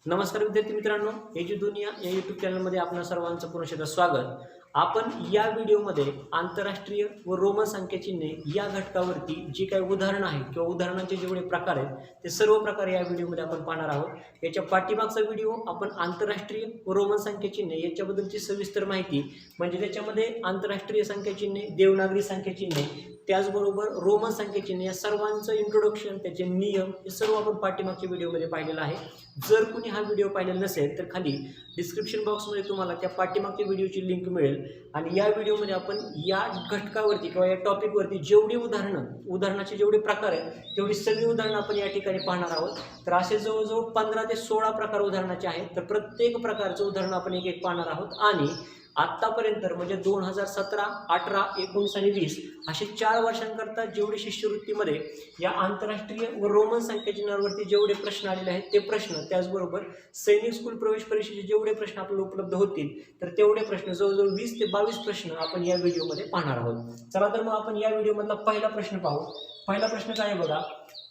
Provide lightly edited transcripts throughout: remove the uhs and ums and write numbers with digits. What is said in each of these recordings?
नमस्कार विद्यार्थी मित्रांनो, एजी दुनिया या यूट्यूब चॅनलमध्ये आपणा सर्वांचं पुन्हा एकदा स्वागत। आपण या व्हिडिओमध्ये आंतरराष्ट्रीय व रोमन संख्या चिन्हे या घटकावरती जी काही उदाहरणं आहेत किंवा उदाहरणांचे जेवढे प्रकार आहेत ते सर्व प्रकार या व्हिडिओमध्ये आपण पाहणार आहोत। याच्या पाठीमागचा व्हिडिओ आपण आंतरराष्ट्रीय व रोमन संख्या चिन्हे याच्याबद्दलची सविस्तर माहिती म्हणजे त्याच्यामध्ये आंतरराष्ट्रीय संख्या चिन्हे, देवनागरी संख्या चिन्हे, त्याचबरोबर रोमन संख्या चिन्हे या सर्वांचं इंट्रोडक्शन, त्याचे नियम हे सर्व आपण पाठीमागच्या व्हिडिओमध्ये पाहिलेलं आहे। जर कुणी हा व्हिडिओ पाहिलेला नसेल तर खाली डिस्क्रिप्शन बॉक्समध्ये तुम्हाला त्या पाठीमागच्या व्हिडिओची लिंक मिळेल आणि या व्हिडिओमध्ये आपण या घटकावरती किंवा या टॉपिकवरती जेवढी उदाहरणाचे जेवढे प्रकार आहेत तेवढी सगळी उदाहरणं आपण या ठिकाणी पाहणार आहोत। तर असे जवळजवळ 15 ते 16 प्रकार उदाहरणाचे आहेत। तर प्रत्येक प्रकारचं उदाहरण आपण एक एक पाहणार आहोत आणि आतापर्यंत म्हणजे 2017, 18, 19 आणि 20 असे 4 वर्षांकरता जेवढे शिष्यवृत्तीमध्ये या आंतरराष्ट्रीय व रोमन संख्या चिन्हांवरती जेवढे प्रश्न आलेले आहेत ते प्रश्न, त्याचबरोबर सैनिक स्कूल प्रवेश परीक्षेचे जेवढे प्रश्न आपल्याला उपलब्ध होतील तर तेवढे प्रश्न जवळजवळ 20 ते 22 प्रश्न आपण या व्हिडिओमध्ये पाहणार आहोत। चला तर मग आपण या व्हिडिओमधला पहिला प्रश्न पाहू। पहिला प्रश्न काय आहे बघा,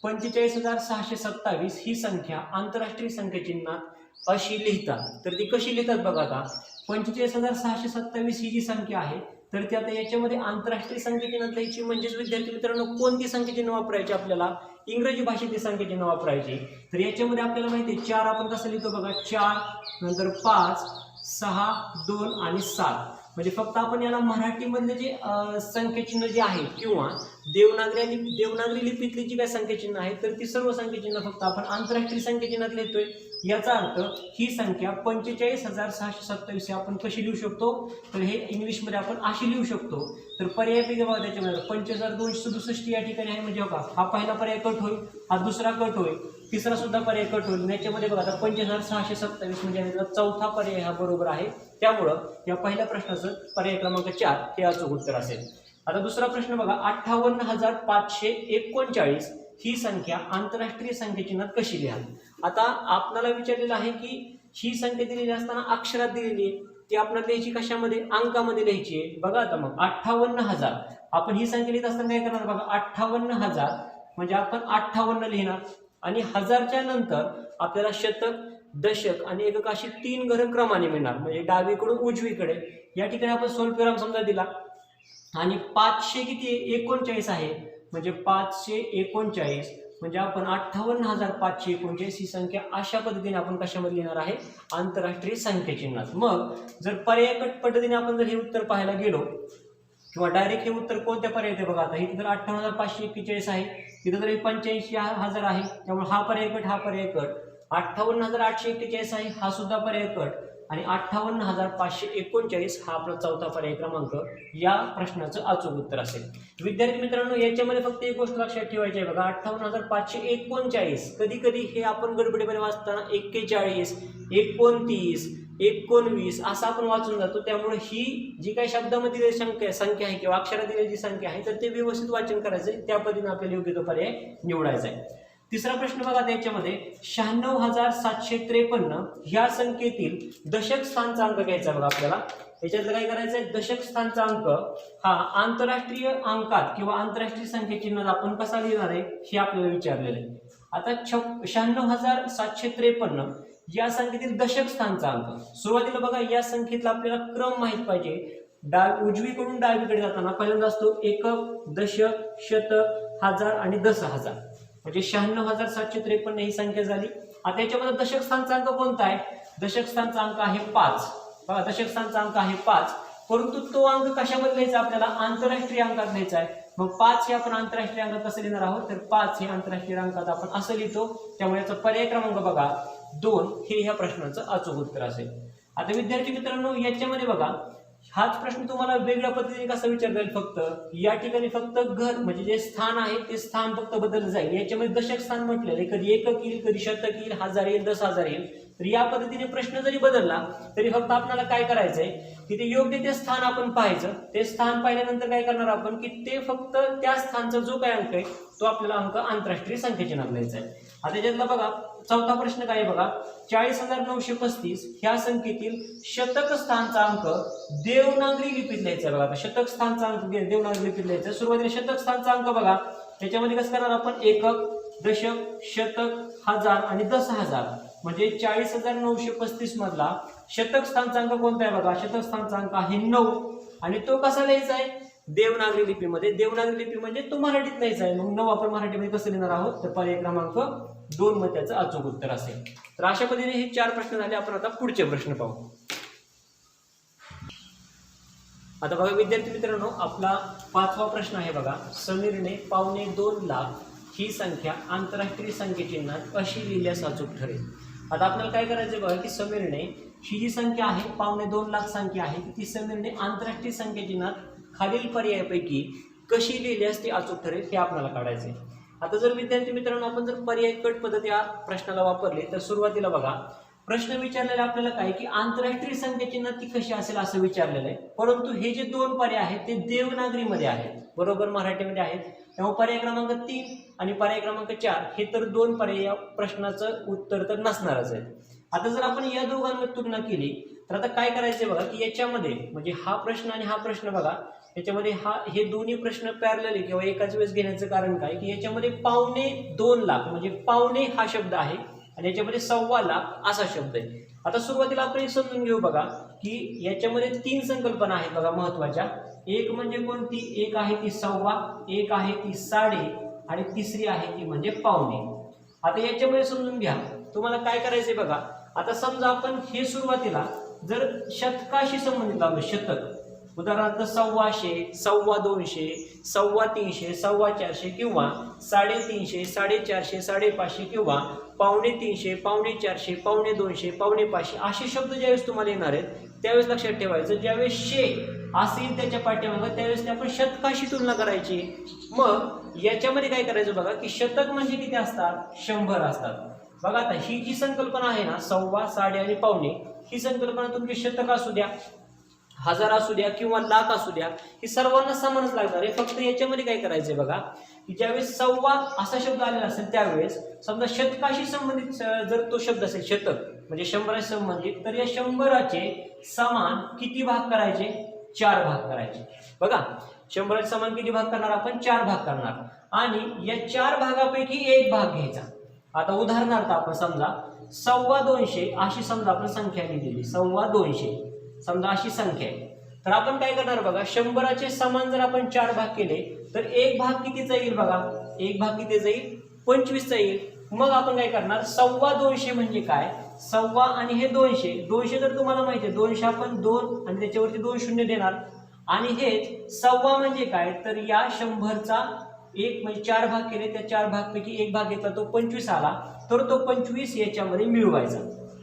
45,627 ही संख्या आंतरराष्ट्रीय संख्या चिन्हात अशी लिहितात। तर ती कशी लिहितात बघा। आता 45,627 ही जी संख्या आहे तर ती आता याच्यामध्ये आंतरराष्ट्रीय संख्या चिन्हात लिहायची म्हणजेच विद्यार्थी मित्रांनो कोणती संख्या चिन्ह वापरायची, आपल्याला इंग्रजी भाषेतील संख्या चिन्ह वापरायची। तर याच्यामध्ये आपल्याला माहिती आहे 4 आपण कसं लिहितो बघा, 4 नंतर 5, 6, 2 आणि 7 म्हणजे फक्त आपण याला मराठीमधले जे संख्या चिन्ह जे आहे किंवा देवनागरी लिपीतली जी काही संख्या चिन्ह आहे तर ती सर्व संख्या चिन्ह फक्त आपण आंतरराष्ट्रीय संख्या चिन्हात लिहितोय। याचा अर्थ ही संख्या 45,627 आपण कशी लिहू शकतो तर हे इंग्लिशमध्ये आपण अशी लिहू शकतो। तर पर्यायपैकी बघा त्याच्यामध्ये 45,267 या ठिकाणी आहे म्हणजे बघा हा पहिला पर्याय कट होईल, हा दुसरा कट होईल, तिसरा सुद्धा पर्याय कट होईल। याच्यामध्ये बघा आता 45,627 म्हणजे याचा चौथा पर्याय हा बरोबर आहे। त्यामुळं या पहिल्या प्रश्नाचं पर्याय क्रमांक 4 हे अचूक उत्तर असेल। आता दुसरा प्रश्न बघा, 58,539 ही संख्या आंतरराष्ट्रीय संख्या चिन्हात कशी लिहाल। आता आपल्याला विचारलेलं आहे की ही संख्या दिलेली असताना अक्षरात दिलेली आहे, ती आपल्याला लिहायची कशामध्ये, अंकामध्ये लिहायची आहे। बघा आता मग 58,000 आपण ही संख्या लिहित असताना काय करणार बघा, 58,000 म्हणजे आपण 58 लिहिणार आणि हजारच्या नंतर आपल्याला शतक, दशक आणि एकक अशी 3 घरं क्रमाने मिळणार म्हणजे डावीकडून उजवीकडे। या ठिकाणी आपण स्वल्पविराम समजा दिला आणि 500 किती 39 आहे म्हणजे 539 म्हणजे आपण 58,539 ही संख्या अशा पद्धतीने आपण कशामध्ये लिहिणार आहे, आंतरराष्ट्रीय संख्या चिन्हात। मग जर पर्यायकट पद्धतीने आपण जर हे उत्तर पाहायला गेलो किंवा डायरेक्ट हे उत्तर कोणत्या पर्याय येते बघा, आता इथे तर 58,541 आहे, तिथे तर 85,000 आहे त्यामुळे हा पर्याय कट, हा पर्याय कट। 58,841 आहे, हा सुद्धा पर्याय कट आणि 58,539 हा आपला चौथा पर्याय क्रमांक या प्रश्नाचं अचूक उत्तर असेल। विद्यार्थी मित्रांनो याच्यामध्ये फक्त एक गोष्ट लक्षात ठेवायची आहे बघा, 58,539 कधी कधी हे आपण गडबडीमध्ये वाचताना 41, 29, 19 असं आपण वाचून जातो। त्यामुळे ही जी काही शब्दामध्ये दिलेली संख्या आहे किंवा अक्षरात दिलेली जी संख्या आहे तर ते व्यवस्थित वाचन करायचं आहे, त्या पद्धतीने आपल्याला योग्य तो पर्याय निवडायचा आहे। तिसरा प्रश्न बघा, त्याच्यामध्ये 96,753 ह्या संख्येतील दशक स्थानचा अंक घ्यायचा बघा आपल्याला। याच्यातलं काय करायचंय, दशक स्थानचा अंक हा आंतरराष्ट्रीय अंकात किंवा आंतरराष्ट्रीय संख्या चिन्हात आपण कसा लिहिणार आहे हे आपल्याला विचारलेलं आहे। आता 96,753 या संख्येतील दशक स्थानचा अंक, सुरुवातीला बघा या संख्येतला आपल्याला क्रम माहित पाहिजे। उजवीकडून डावीकडे जाताना पहिल्यांदा असतो एकक, दशक, शतक, हजार आणि दशहजार म्हणजे 96,753 ही संख्या झाली। आता याच्यामध्ये दशक स्थानचा अंक कोणता आहे, दशक स्थानचा अंक आहे 5 बघा, दशक स्थानचा अंक आहे 5 परंतु तो अंक कशामध्ये लिहायचा आपल्याला, आंतरराष्ट्रीय अंकात लिहायचा आहे। मग 5 हे आपण आंतरराष्ट्रीय अंकात कसं लिहिणार आहोत तर 5 हे आंतरराष्ट्रीय अंकात आपण असं लिहितो, त्यामुळे याचा पर्याय क्रमांक बघा 2 हे ह्या प्रश्नाचं अचूक उत्तर असेल। आता विद्यार्थी मित्रांनो याच्यामध्ये बघा हाच प्रश्न तुम्हाला वेगळ्या पद्धतीने कसा विचारता येईल, फक्त या ठिकाणी फक्त घर म्हणजे जे स्थान आहे ते स्थान फक्त बदललं जाईल। याच्यामध्ये दशक स्थान म्हटलेलं आहे, कधी एकक येईल, कधी शतक येईल, हजार येईल, 10,000 येईल। तर या पद्धतीने प्रश्न जरी बदलला तरी फक्त आपल्याला काय करायचंय की ते योग्य ते स्थान आपण पाहायचं। ते स्थान पाहिल्यानंतर काय करणार आपण की ते फक्त त्या स्थानचा जो काय अंक आहे तो आपल्याला अंक आंतरराष्ट्रीय संख्या चिन्हात लिहायचा आहे। आता त्याच्यातला बघा चौथा प्रश्न काय आहे बघा, 40,935 ह्या संख्येतील शतक स्थानचा अंक देवनागरी लिपीत लिहायचा बघा। आता शतक स्थानचा अंक देवनागरी लिपीत लिहायचा। सुरुवातीला शतक स्थानचा अंक बघा, त्याच्यामध्ये कसं करणार आपण एकक, दशक, शतक, हजार आणि 10,000 म्हणजे 40,935 मधला शतक स्थानचा अंक कोणता आहे बघा. शतक स्थानचा अंक आहे 9 आणि तो कसा लिहायचा आहे देवनागरी लिपीमध्ये. देवनागरी लिपी म्हणजे तो मराठीत लिहायचा आहे. मग 9 आपण मराठीमध्ये कसं लिहिणार आहोत तर पर्याय क्रमांक 2 मध्ये त्याचं अचूक उत्तर असेल. तर अशा पद्धतीने हे 4 प्रश्न झाले. आपण आता पुढचे प्रश्न पाहू. आता बघा विद्यार्थी मित्रांनो, आपला 5वा प्रश्न आहे बघा. समीरने 2.25 लाख ही संख्या आंतरराष्ट्रीय संख्येचिन्हात अशी लिहिल्यास अचूक ठरेल. आता आपल्याला काय करायचं बघा की समीरने ही जी संख्या आहे 2.25 लाख संख्या आहे ती समीरने आंतरराष्ट्रीय संख्येचिन्हात खालील पर्यायापैकी कशी लिहिल्यास ती अचूक ठरेल हे आपल्याला काढायचे. आता जर विद्यार्थी मित्रांनो आपण जर पर्याय कट पद्धत या प्रश्नाला वापरली तर सुरुवातीला बघा प्रश्न विचारलेला आपल्याला काय की आंतरराष्ट्रीय संख्याचिन्हात ती कशी असेल असं विचारलेलं आहे. परंतु हे जे 2 पर्याय आहेत ते देवनागरीमध्ये आहेत, बरोबर मराठीमध्ये आहेत. त्यामुळे पर्याय क्रमांक 3 आणि पर्याय क्रमांक 4 हे तर 2 पर्याय या प्रश्नाचं उत्तर तर नसणारच आहे. आता जर आपण या दोघांमध्ये तुलना केली तर आता काय करायचंय बघा की याच्यामध्ये म्हणजे हा प्रश्न आणि हा प्रश्न बघा याच्यामध्ये हे दोन्ही प्रश्न पॅरलल किंवा एकाच वेळेस घेण्याचं कारण काय की याच्यामध्ये 2.25 लाख म्हणजे पावणे हा शब्द आहे आणि याच्यामध्ये 1.25 लाख असा शब्द आहे. आता सुरुवातीला आपण हे समजून घेऊ बघा की याच्यामध्ये 3 संकल्पना आहेत बघा महत्वाच्या. एक म्हणजे कोणती, एक आहे ती 1.25, एक आहे ती 1.5 आणि तिसरी आहे ती म्हणजे पावणे. आता याच्यामध्ये समजून घ्या तुम्हाला काय करायचंय बघा. आता समजा आपण हे सुरुवातीला जर शतकाशी संबंधित लावलं शतक उदाहरणार्थ 1.25, 2.25, 3.25, 4.25 किंवा 350, 450, 550 किंवा 350, 450, 250, 550 असे शब्द ज्यावेळेस तुम्हाला येणार आहेत त्यावेळेस लक्षात ठेवायचं ज्यावेळेस शे असेल त्याच्या पाठीमागं त्यावेळेस ते आपण शतकाशी तुलना करायची. मग याच्यामध्ये काय करायचं बघा की शतक म्हणजे किती असतात 100 असतात. बघा आता ही जी संकल्पना आहे ना 1.25, 1.5 आणि पावणे ही संकल्पना तुमची शतक असू द्या, हजार असू द्या किंवा लाख असू द्या ही सर्वांना समानच लागणार आहे. फक्त याच्यामध्ये काय करायचंय बघा की ज्यावेळेस 1.25 असा शब्द आलेला असेल त्यावेळेस समजा शतकाशी संबंधित जर तो शब्द असेल शतक म्हणजे 100 संबंधित तर या 100चे समान किती भाग करायचे 4 भाग करायचे. बघा 100चे समान किती भाग करणार आपण 4 भाग करणार आणि या 4 भागापैकी एक भाग घ्यायचा. आता उदाहरणार्थ आपण समजा 2.25 अशी समजा आपण संख्या लिहिलेली 2.25 समजा अशी संख्या आहे तर आपण काय करणार बघा 100चे समान जर आपण 4 भाग केले तर एक भाग कितीचा येईल बघा एक भाग किती जाईल 25चा येईल. मग आपण काय करणार 2.25 म्हणजे काय 1.25 आणि हे 200 तर तुम्हाला माहिती आहे 200 आपण 2 आणि त्याच्यावरती 2 शून्य देणार आणि हेच 1.25 म्हणजे काय तर या 100चा एक म्हणजे 4 भाग केले त्या 4 भागपैकी एक भाग घेतला तो 25 आला तर तो 25 याच्यामध्ये मिळवायचा.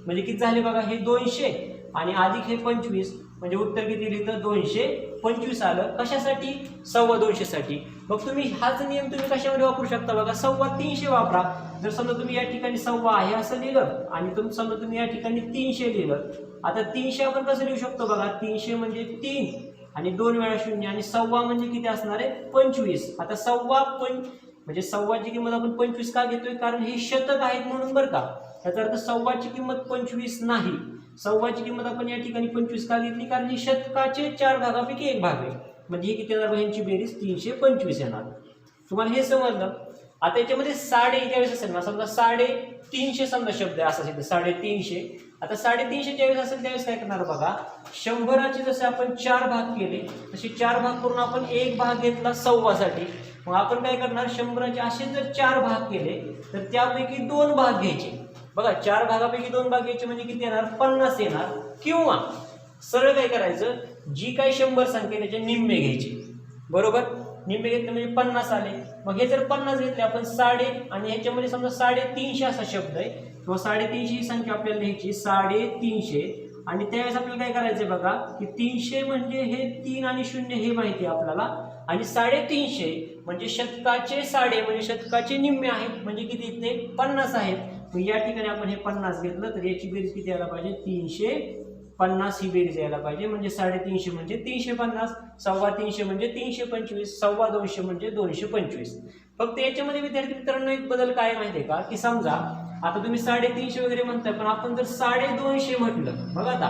म्हणजे किती झाले बघा हे 200 आणि अधिक हे 25 म्हणजे उत्तर किती लिहिलं 225 आलं. कशासाठी 2.25 साठी. मग तुम्ही हाच नियम तुम्ही कशामध्ये वापरू शकता बघा 350 वापरा. जर समजा तुम्ही या ठिकाणी 1.25 आहे असं लिहिलं आणि समजा तुम्ही या ठिकाणी 300 लिहिलं. आता 300 आपण कसं लिहू शकतो बघा 300 म्हणजे 3 आणि 2 वेळा 0 आणि 1.25 म्हणजे किती असणार आहे 25. आता 1.25 म्हणजे 1.25 ची किंमत आपण 25 का घेतोय कारण हे शतक आहेत म्हणून बरं का. याचा अर्थ 1.25 ची किंमत 25 नाही. 1.25 ची किंमत आपण या ठिकाणी 25 का घेतली कारण ही शतकाचे 4 भागापैकी एक भाग आहे. म्हणजे हे किती येणार यांची बेरीज 325 येणार. तुम्हाला हे समजलं. आता याच्यामध्ये 3.5 ज्यावेळेस असेल ना समजा 350 समजा शब्द आहे असा शब्द 350. आता 350 ज्यावेळेस असेल त्यावेळेस काय करणार बघा 100चे जसे आपण 4 भाग केले तसे 4 भाग करून आपण एक भाग घेतला 1.25 साठी. मग आपण काय करणार 100चे असे जर 4 भाग केले तर त्यापैकी 2 भाग घ्यायचे. बघा 4 भागापैकी 2 भाग घ्यायचे म्हणजे किती येणार 50 येणार. किंवा सरळ काय करायचं जी काही 100 संख्या त्याचे निम्मे घ्यायचे बरोबर. निम्मे घेतले म्हणजे 50 आले. मग हे जर 50 घेतले आपण 3.5 आणि ह्याच्यामध्ये समजा 350 असा शब्द आहे किंवा 350 ही संख्या आपल्याला लिहायची 350 आणि त्यावेळेस आपल्याला काय करायचंय बघा की 300 म्हणजे हे 3 आणि 0 हे माहिती आहे आपल्याला आणि 350 म्हणजे शतकाचे 3.5 म्हणजे शतकाचे निम्मे आहेत म्हणजे किती ते 50 आहेत. मग या ठिकाणी आपण हे 50 घेतलं तर याची बेरीज किती यायला पाहिजे 350 ही बेरीज यायला पाहिजे. म्हणजे 350 म्हणजे 350, 350 म्हणजे 325, 250 म्हणजे 225. फक्त याच्यामध्ये विद्यार्थी मित्रांनो एक बदल काय माहिती आहे का की समजा आता तुम्ही 350 वगैरे म्हणताय पण आपण जर 250 म्हटलं बघा आता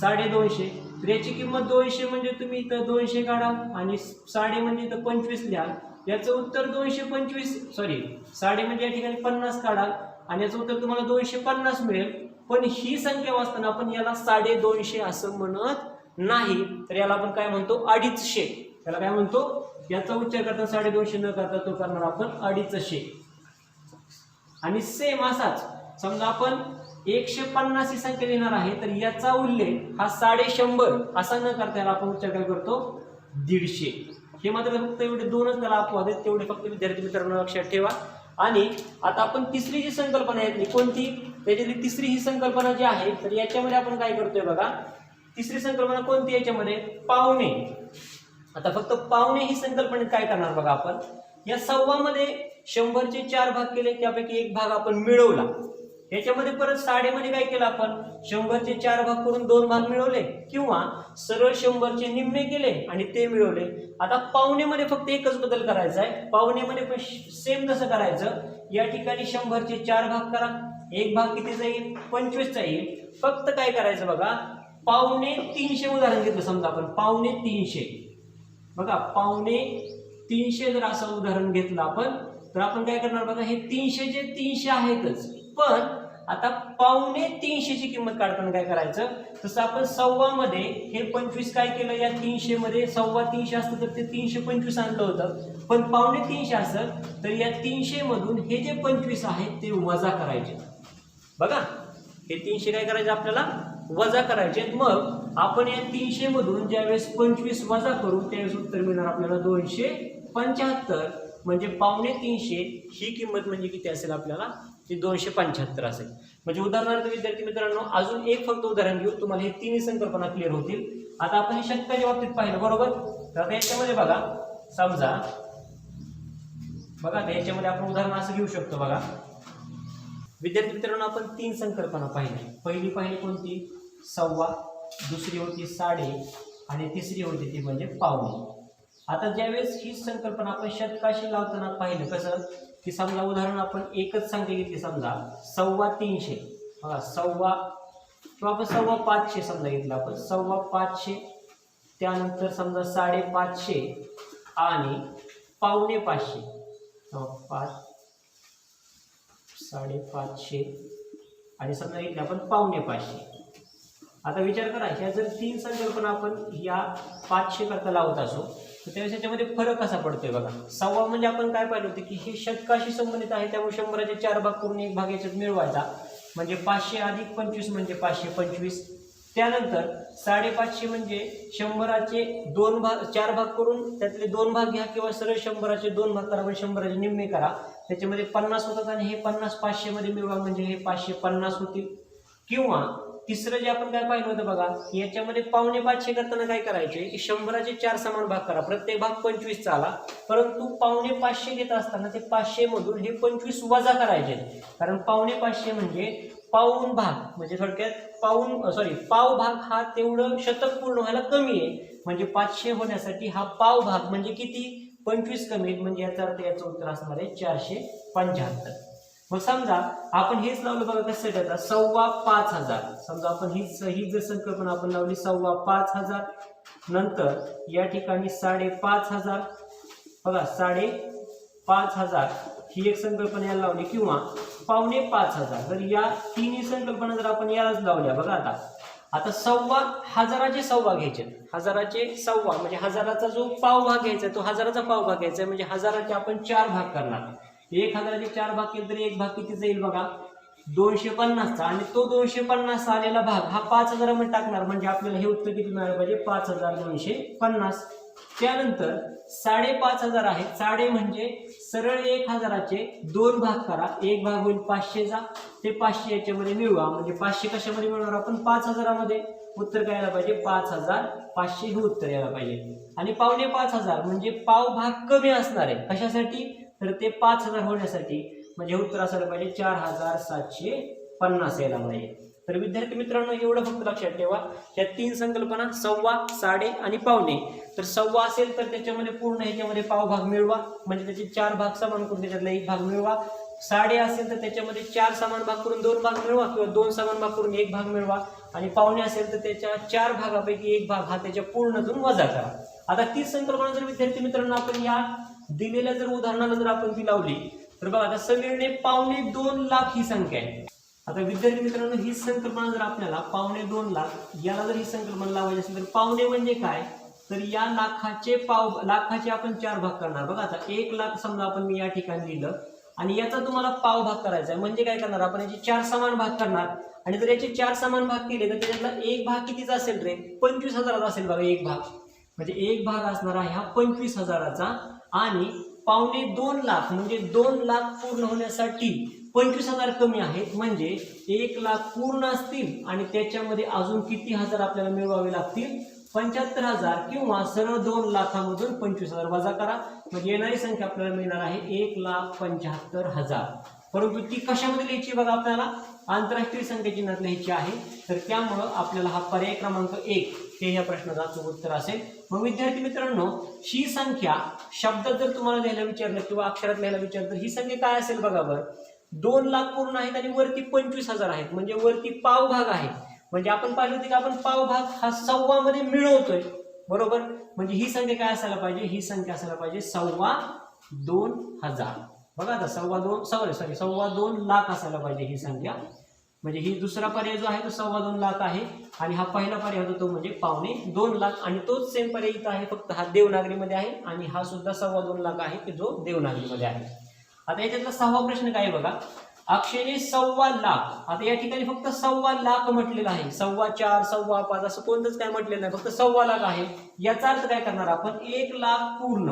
250 तर याची किंमत 200 म्हणजे तुम्ही इथं 200 काढा आणि 3.5 म्हणजे इथं 25 लिहा. याचं उत्तर 225 सॉरी 3.5 म्हणजे या ठिकाणी 50 काढा आणि याचं उत्तर तुम्हाला 250 मिळेल. पण ही संख्या वाचताना आपण याला 250 असं म्हणत नाही, तर याला आपण काय म्हणतो 250. त्याला काय म्हणतो, याचा उच्चार करताना 250 न करता तो करणार आपण 250. आणि सेम असाच समजा आपण 150 ही संख्या लिहिणार आहे, तर याचा उल्लेख हा 150 असा न करता याला आपण उच्चार काय करतो 150. हे मात्र फक्त एवढे दोनच त्याला अपवाद आहेत, तेवढे फक्त विद्यार्थी मित्रांनो लक्षात ठेवा. आणि आता आपण तिसरी जी संकल्पना आहे कोणती, त्याच्यातली तिसरी ही संकल्पना जी आहे, तर याच्यामध्ये आपण काय करतोय बघा, तिसरी संकल्पना कोणती याच्यामध्ये पावणे. आता फक्त पावणे ही संकल्पनेत काय करणार बघा, आपण या सव्वामध्ये 100चे 4 भाग केले, त्यापैकी एक भाग आपण मिळवला. याच्यामध्ये परत साडेमध्ये काय केलं आपण, 100चे 4 भाग करून 2 भाग मिळवले, किंवा सरळ 100चे निम्मे केले आणि ते मिळवले. आता पावणेमध्ये फक्त एकच बदल करायचा आहे. पावणेमध्ये पण सेम कसं करायचं, या ठिकाणी 100चे 4 भाग करा, एक भाग कितीचा येईल 25चा येईल. फक्त काय करायचं बघा, पावणे 300 उदाहरण घेतलं समजा आपण, पावणे 300 बघा, पावणे 300 जर असं उदाहरण घेतलं आपण, तर आपण काय करणार बघा, हे 300 जे 300 आहेतच, पण आता पावणे 300 ची किंमत काढताना काय करायचं, तसं आपण सव्वामध्ये हे 25 काय केलं, या 300 मध्ये सव्वा 300 असतं तर ते 325 आणलं होतं, पण पावणे 300 असं तर या 300 मधून हे जे 25 आहेत ते वजा करायचे. बघा, हे 300 काय करायचे आपल्याला वजा करायचे. मग आपण या 300 मधून ज्यावेळेस 25 वजा करू त्यावेळेस उत्तर मिळणार आपल्याला 275. म्हणजे पावणे 300 ही किंमत म्हणजे किती असेल आपल्याला, ती 275 असेल. म्हणजे उदाहरणार्थ विद्यार्थी मित्रांनो अजून एक फक्त उदाहरण घेऊ, तुम्हाला हे तिन्ही संकल्पना क्लिअर होतील. आता आपण हे शतकाच्या बाबतीत पाहिलं बरोबर, तर आता याच्यामध्ये बघा समजा बघा, आता याच्यामध्ये आपण उदाहरण असं घेऊ शकतो बघा विद्यार्थी मित्रांनो, आपण 3 संकल्पना पाहिली. पहिली पाहिली कोणती, सव्वा, दुसरी होती साडे, आणि तिसरी होती ती म्हणजे पावणे. आता ज्यावेळेस ही संकल्पना आपण शतकाशी लावताना पाहिलं कसं, की समजा उदाहरण आपण एकच संख्या घेतली, समजा 325 बघा, सव्वा किंवा आपण 525 समजा घेतला आपण 525, त्यानंतर समजा 550 आणि पावणे 500, 550 आणि समजा घेतले आपण पावणे 500. आता विचार करा, ह्या जर 3 संकल्पना आपण या 500 करता लावत असो तर त्यावेळेस याच्यामध्ये फरक कसा पडतोय बघा. सव्वा म्हणजे आपण काय पाहिलं होतं की हे शतकाशी संबंधित आहे, त्यामुळे 100चे 4 भाग करून एक भाग याच्यात मिळवायचा, म्हणजे 500 अधिक 25 म्हणजे 525. त्यानंतर 550 म्हणजे 100चे 2 भाग 4 भाग करून त्यातले 2 भाग घ्या, किंवा सरळ 100चे 2 भाग करा, म्हणजे 100चे निम्मे करा, त्याच्यामध्ये 50 होतात आणि हे 50 500 मध्ये मिळवा, म्हणजे हे 550 होतील. किंवा तिसरं जे आपण काय पाहिलं होतं बघा, याच्यामध्ये पावणे 500 करताना काय करायचे की 100चे 4 समान भाग करा, प्रत्येक भाग 25 चा आला, परंतु पावणे 500 घेत असताना ते 500 मधून हे 25 वजा करायचे, कारण पावणे 500 म्हणजे पाऊण भाग, म्हणजे थोडक्यात पाव भाग हा तेवढं शतक पूर्ण व्हायला कमी आहे, म्हणजे 500 होण्यासाठी हा पाव भाग म्हणजे किती 25 कमी, म्हणजे याचा अर्थ याचं उत्तर असणार आहे 475. मग समजा आपण हेच लावलं बघा कसं येतं, 5000. समजा आपण ही जर संकल्पना आपण लावली 5000, नंतर या ठिकाणी 5500 बघा, 5500 ही एक संकल्पना याला लावली, किंवा पावणे 5000. जर या तिन्ही संकल्पना जर आपण यालाच लावल्या बघा, आता सव्वा हजाराचे सव्वा घ्यायचे, हजाराचे सव्वा म्हणजे हजाराचा जो पाव भाग घ्यायचा तो हजाराचा पाव भाग घ्यायचा, म्हणजे हजाराचे आपण 4 भाग करणार. 1000चे 4 भाग केले तरी एक भाग किती जाईल बघा 250चा, आणि तो 250 आलेला भाग हा 5000 मध्ये टाकणार, म्हणजे आपल्याला हे उत्तर किती मिळालं पाहिजे 5250. त्यानंतर 5500 आहे, साडे म्हणजे सरळ 1000चे 2 भाग करा, एक भाग होईल 500चा, ते 500 याच्यामध्ये मिळवा, म्हणजे 500 कशामध्ये मिळवणार आपण 5000 मध्ये. उत्तर काय यायला पाहिजे 5500 हे उत्तर यायला पाहिजे. आणि पावणे 5000 म्हणजे पाव भाग कमी असणार आहे, कशासाठी तर ते 5000 होण्यासाठी, म्हणजे उत्तर असायला पाहिजे 4750 यायला पाहिजे. तर विद्यार्थी मित्रांनो एवढं फक्त लक्षात ठेवा, या 3 संकल्पना सव्वा, साडे आणि पावणे. तर सव्वा असेल तर त्याच्यामध्ये पूर्ण ह्याच्यामध्ये पाव भाग मिळवा, म्हणजे त्याचे 4 भाग समान करून त्याच्यातला एक भाग मिळवा. साडे असेल तर त्याच्यामध्ये 4 समान भाग करून 2 भाग मिळवा, किंवा 2 समान भाग करून 1 भाग मिळवा. आणि पावणे असेल तर त्याच्या 4 भागापैकी 1 भाग हा त्याच्या पूर्णतून वजा करा. आता ती संकल्पना जर विद्यार्थी मित्रांनो आपण या दिलेल्या जर उदाहरणाला जर आपण ती लावली तर बघा आता समीरने 2.25 लाख ही संख्या आहे. आता विद्यार्थी मित्रांनो ही संकल्पना जर आपल्याला 2.25 लाख याला जर ही संकल्पना लावायची असेल तर पावणे म्हणजे काय, तर या लाखाचे आपण 4 भाग करणार. बघा आता 1 लाख समजा आपण मी या ठिकाणी लिहिलं आणि याचा तुम्हाला पाव भाग करायचा आहे. म्हणजे काय करणार आपण याचे 4 समान भाग करणार आणि जर याचे 4 समान भाग केले तर त्याच्यातला एक भाग कितीचा असेल रे, 25,000 असेल. बघा एक भाग म्हणजे एक भाग असणार आहे हा 25,000चा आणि 2.25 लाख म्हणजे 2 लाख पूर्ण होण्यासाठी 25,000 कमी आहेत. म्हणजे 1 लाख पूर्ण असतील आणि त्याच्यामध्ये अजून किती हजार आपल्याला मिळवावे लागतील, 75,000 किंवा सरळ 2 लाखामधून 25,000 वजा करा म्हणजे येणारी संख्या आपल्याला मिळणार आहे 1,75,000. परंतु ती कशामध्ये लिहायची बघा आपल्याला आंतरराष्ट्रीय संख्या चिन्हात लिहायची आहे. तर त्यामुळं आपल्याला हा पर्याय क्रमांक 1 हे या प्रश्नाचं अचूक उत्तर असेल. मग विद्यार्थी मित्रांनो ही संख्या शब्दात जर तुम्हाला लिहायला विचारलं किंवा अक्षरात लिहायला विचारलं तर ही संख्या काय असेल बघा बरं, 2 लाख पूर्ण आहेत आणि वरती 25,000 आहेत म्हणजे वरती पाव भाग आहे. म्हणजे आपण पाहिलं होते की आपण पाव भाग हा सव्वामध्ये मिळवतोय बरोबर. म्हणजे ही संख्या काय असायला पाहिजे, ही संख्या असायला पाहिजे 2,25,000. बघा आता 2.25 लाख असायला पाहिजे ही संख्या. म्हणजे ही दुसरा पर्याय जो आहे तो 2.25 लाख आहे आणि हा पहिला पर्याय होता तो म्हणजे 2.25 लाख आणि तोच सेम पर्याय इथं आहे, फक्त हा देवनागरीमध्ये आहे आणि हा सुद्धा 2.25 लाख आहे की जो देवनागरीमध्ये आहे. आता याच्यातला 6वा प्रश्न काय बघा, अक्षयने 2.25 लाख. आता या ठिकाणी फक्त 2.25 लाख म्हटलेलं आहे, 4.25 2.5 असं कोणतंच काय म्हटलेलं नाही, फक्त 2.25 लाख आहे. याचा अर्थ काय करणार आपण 1 लाख पूर्ण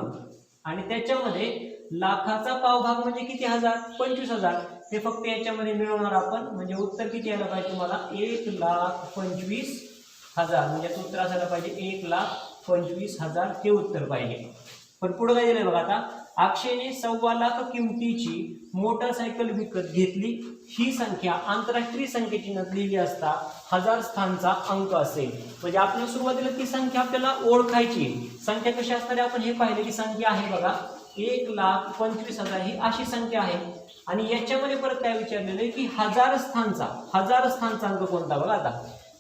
आणि त्याच्यामध्ये लाखाचा पावभाग म्हणजे किती हजार, 25,000. ते फक्त याच्यामध्ये मिळवणार आपण म्हणजे उत्तर किती यायला पाहिजे तुम्हाला 1,25,000. म्हणजे याचं उत्तर असायला पाहिजे 1,25,000 हे उत्तर पाहिजे. पण पुढे काय दिलंय बघा आता, अक्षयने 2.25 लाख किमतीची मोटरसायकल विकत घेतली. ही संख्या आंतरराष्ट्रीय संख्येची लिहिली असता 1000 स्थानचा अंक असेल. म्हणजे आपण सुरुवातीला ती संख्या आपल्याला ओळखायची. संख्या कशी असणारी आपण हे पाहिलं की संख्या आहे बघा 1,25,000 ही अशी संख्या आहे आणि याच्यामध्ये परत काय विचारलेलं आहे की 1000 स्थानचा अंक कोणता बघा आता,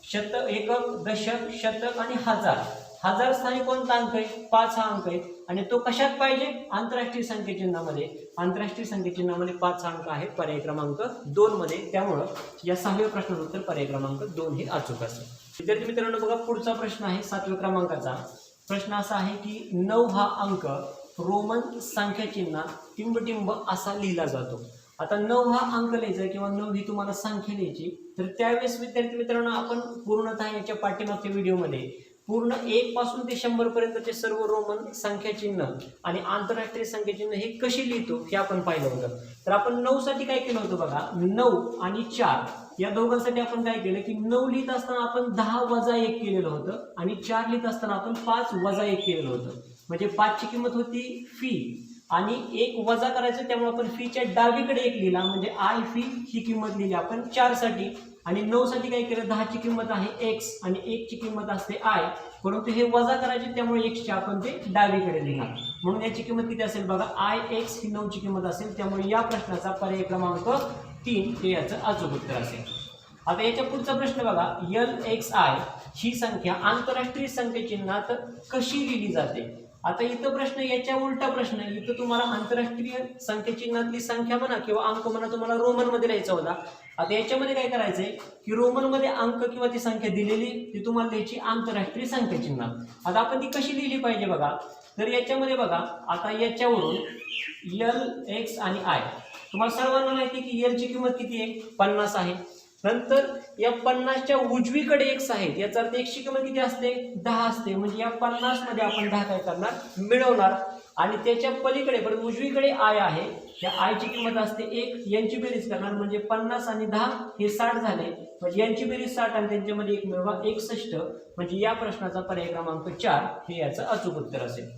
शतक, एकक, दशक, शतक आणि हजार. 1000 स्थानी कोणता अंक आहे, 5 हा अंक आहे आणि तो कशात पाहिजे आंतरराष्ट्रीय संख्याचिन्हामध्ये. आंतरराष्ट्रीय संख्याचिन्हामध्ये 5 अंक आहे पर्याय क्रमांक 2 मध्ये. त्यामुळं या 6व्या प्रश्नाचं उत्तर पर्याय क्रमांक 2 हे अचूक असेल. विद्यार्थी मित्रांनो बघा पुढचा प्रश्न आहे 7व्या क्रमांकाचा. प्रश्न असा आहे की 9 हा अंक रोमन संख्याचिन्हात टिंबटिंब असा लिहिला जातो. आता 9 हा अंक लिहायचा किंवा 9 ही तुम्हाला संख्या लिहायची. तर त्यावेळेस विद्यार्थी मित्रांनो आपण पूर्णतः याच्या पाठीमागच्या व्हिडिओमध्ये पूर्ण 1 पासून ते 100 पर्यंतचे सर्व रोमन संख्याचिन्ह आणि आंतरराष्ट्रीय संख्याचिन्ह हे कशी लिहितो हे आपण पाहिलं होतं. तर आपण 9 साठी काय केलं होतं बघा, 9 आणि 4 या दोघांसाठी आपण काय केलं की 9 लिहित असताना आपण 10 वजा 1 केलेलं होतं आणि 4 लिहित असताना आपण 5 वजा 1 केलेलं होतं. म्हणजे 5 ची किंमत होती फी आणि 1 वजा करायचं त्यामुळे आपण फीच्या डावीकडे 1 लिहिला म्हणजे आय फी ही किंमत लिहिली आपण 4 साठी. आणि 9 साठी काय केलं, 10 ची किंमत आहे x आणि 1 ची किंमत असते i, परंतु हे वजा करायचे त्यामुळे x ची आपण ते डावीकडे लिहिणार. म्हणून याची किंमत किती असेल बघा, ix ही 9 ची किंमत असेल. त्यामुळे या प्रश्नाचा पर्याय क्रमांक 3 हे याचं अचूक उत्तर असेल. आता याच्या पुढचा प्रश्न बघा, LXI ही संख्या आंतरराष्ट्रीय संख्याचिन्हात कशी लिहिली जाते. आता इथं प्रश्न याच्या उलटा प्रश्न आहे. इथं तुम्हाला आंतरराष्ट्रीय संख्याचिन्हातली संख्या म्हणा किंवा अंक म्हणा तुम्हाला रोमन मध्ये लिहायचा होता. आता याच्यामध्ये काय करायचंय की रोमन मध्ये अंक किंवा ती संख्या दिलेली ती तुम्हाला लिहायची आंतरराष्ट्रीय संख्याचिन्हात. आता आपण ती कशी लिहिली पाहिजे बघा, तर याच्यामध्ये बघा आता याच्यावरून LX आणि I तुम्हाला सर्वांना माहिती की L ची किंमत किती आहे, 50 आहे. नंतर या 50च्या उजवीकडे x आहे, याचा अर्थ x ची किंमत किती असते, 10 असते. म्हणजे या 50 मध्ये आपण 10 काय करणार, मिळवणार. आणि त्याच्या पलीकडे परत उजवीकडे i आहे, या i ची किंमत असते 1, यांची बेरीज करणार म्हणजे 50 आणि 10 हे 60 झाले. म्हणजे यांची बेरीज 60 आणि त्यांच्यामध्ये 1 मिळवा 61. म्हणजे या प्रश्नाचा पर्याय क्रमांक 4 हे याचं अचूक उत्तर असेल.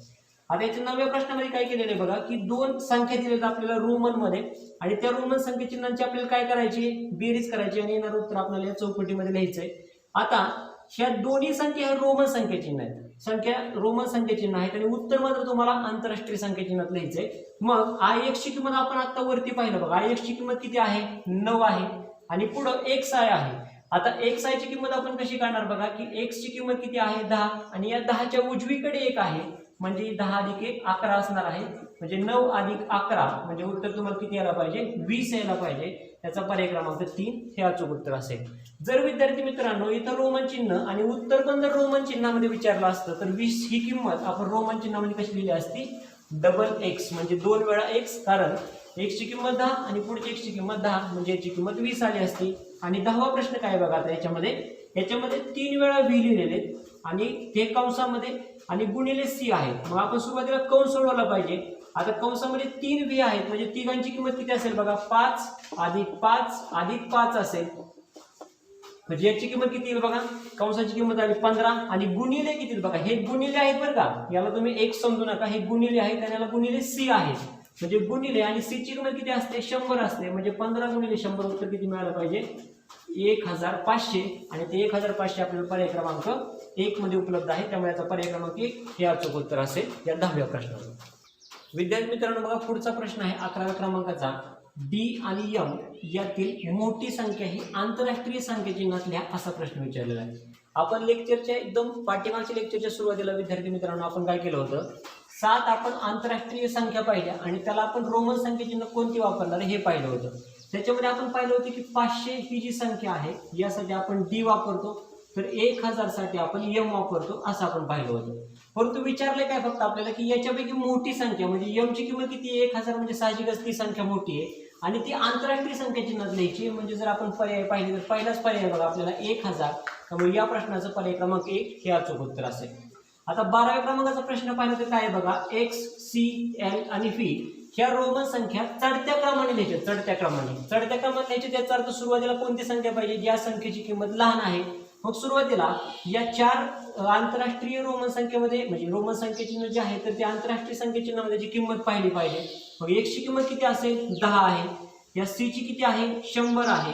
आता याच्या 9व्या प्रश्नामध्ये काय केलेलं आहे बघा की 2 संख्या दिलेल्या आपल्याला रोमन मध्ये आणि त्या रोमन संख्याचिन्हांची आपल्याला काय करायची, बेरीज करायची आणि येणारं उत्तर आपल्याला या चौकटीमध्ये लिहायचंय. आता ह्या दोन्ही संख्या ह्या रोमन संख्याचिन्ह आहेत, संख्या रोमन संख्याचिन्ह आहेत आणि उत्तर मात्र तुम्हाला आंतरराष्ट्रीय संख्याचिन्हात लिहायचंय. मग ix ची किंमत आपण आता वरती पाहिलं बघा, ix ची किंमत किती आहे, 9 आहे आणि पुढं xi आहे. आता xi ची किंमत आपण कशी काढणार बघा की x ची किंमत किती आहे, 10 आणि या 10च्या उजवीकडे 1 आहे म्हणजे 10 अधिक 1 11 असणार आहे, म्हणजे 9 अधिक 11 म्हणजे उत्तर तुम्हाला किती यायला पाहिजे 20 यायला पाहिजे. त्याचा पर्याय क्रमांक 3 हे अचूक उत्तर असेल. जर विद्यार्थी मित्रांनो इथं रोमन चिन्ह आणि उत्तर पण जर रोमन चिन्हामध्ये विचारलं असतं तर 20 ही किंमत आपण रोमन चिन्हामध्ये कशी लिहिली असती, डबल एक्स म्हणजे 2 वेळा एक्स, कारण x ची किंमत 10 आणि पुढची x ची किंमत 10 म्हणजे याची किंमत 20 आली असती. आणि 10वा प्रश्न काय बघा आता याच्यामध्ये 3 वेळा v लिहिलेले आणि हे कंसामध्ये आणि गुणिले c आहे. मग आपण सुरुवातीला कंस सोडवला पाहिजे. आता कंसामध्ये 3 v आहेत म्हणजे तिघांची किंमत किती असेल बघा, 5 अधिक 5 अधिक 5 असेल. म्हणजे याची किंमत किती येईल बघा, कंसाची किंमत आली 15 आणि गुणिले किती बघा, हे गुणिले आहेत बरं का, याला तुम्ही एक समजू नका, हे गुणिले आहेत आणि याला गुणिले c आहे. म्हणजे गुणिले आणि c ची किंमत किती असते 100 असते. म्हणजे 15 गुणिले 100 उत्तर किती मिळालं पाहिजे 1500. आणि ते 1500 आपल्याला पर्याय क्रमांक 1 मध्ये उपलब्ध आहे. त्यामुळे याचा पर्याय क्रमांक 1 हे अचूक उत्तर असेल या 10व्या प्रश्नाचं. विद्यार्थी मित्रांनो बघा पुढचा प्रश्न आहे 11व्या क्रमांकाचा. डी आणि एम यातील मोठी संख्या ही आंतरराष्ट्रीय संख्या चिन्हातल्या असा प्रश्न विचारलेला आहे. आपण लेक्चरच्या एकदम पाठीमागच्या लेक्चरच्या सुरुवातीला विद्यार्थी मित्रांनो आपण काय केलं होतं, 7 आपण आंतरराष्ट्रीय संख्या पाहिल्या आणि त्याला आपण रोमन संख्या चिन्ह कोणती वापरणार हे पाहिलं होतं. त्याच्यामध्ये आपण पाहिलं होतं की 500 ही जी संख्या आहे यासाठी आपण डी वापरतो, तर 1000 साठी आपण एम वापरतो असं आपण पाहिलं होतं. परंतु विचारले काय फक्त आपल्याला की याच्यापैकी मोठी संख्या म्हणजे एम ची किंमत किती आहे 1000 म्हणजे साहजिकच ती संख्या मोठी आहे आणि ती आंतरराष्ट्रीय संख्या चिन्हात लिहायची. म्हणजे जर आपण पर्याय पाहिले तर पहिलाच पर्याय बघा आपल्याला 1000, त्यामुळे या प्रश्नाचं पर्याय क्रमांक 1 हे अचूक उत्तर असेल. आता 12व्या क्रमांकाचा प्रश्न पाहिला तर काय बघा, एक्स, सी, एल आणि व्ही ह्या रोमन संख्या चढत्या क्रमाने लिहायच्या. चढत्या क्रमाने लिहायचे. त्याचा अर्थ सुरुवातीला कोणती संख्या पाहिजे, ज्या संख्येची किंमत लहान आहे. मग सुरुवातीला या 4 आंतरराष्ट्रीय रोमन संख्येमध्ये म्हणजे रोमन संख्या चिन्ह जे आहे तर त्या आंतरराष्ट्रीय संख्या चिन्हामध्ये जी किंमत पाहिली पाहिजे. मग एक्स ची किंमत किती असेल 10 आहे, या सी ची किती आहे 100 आहे,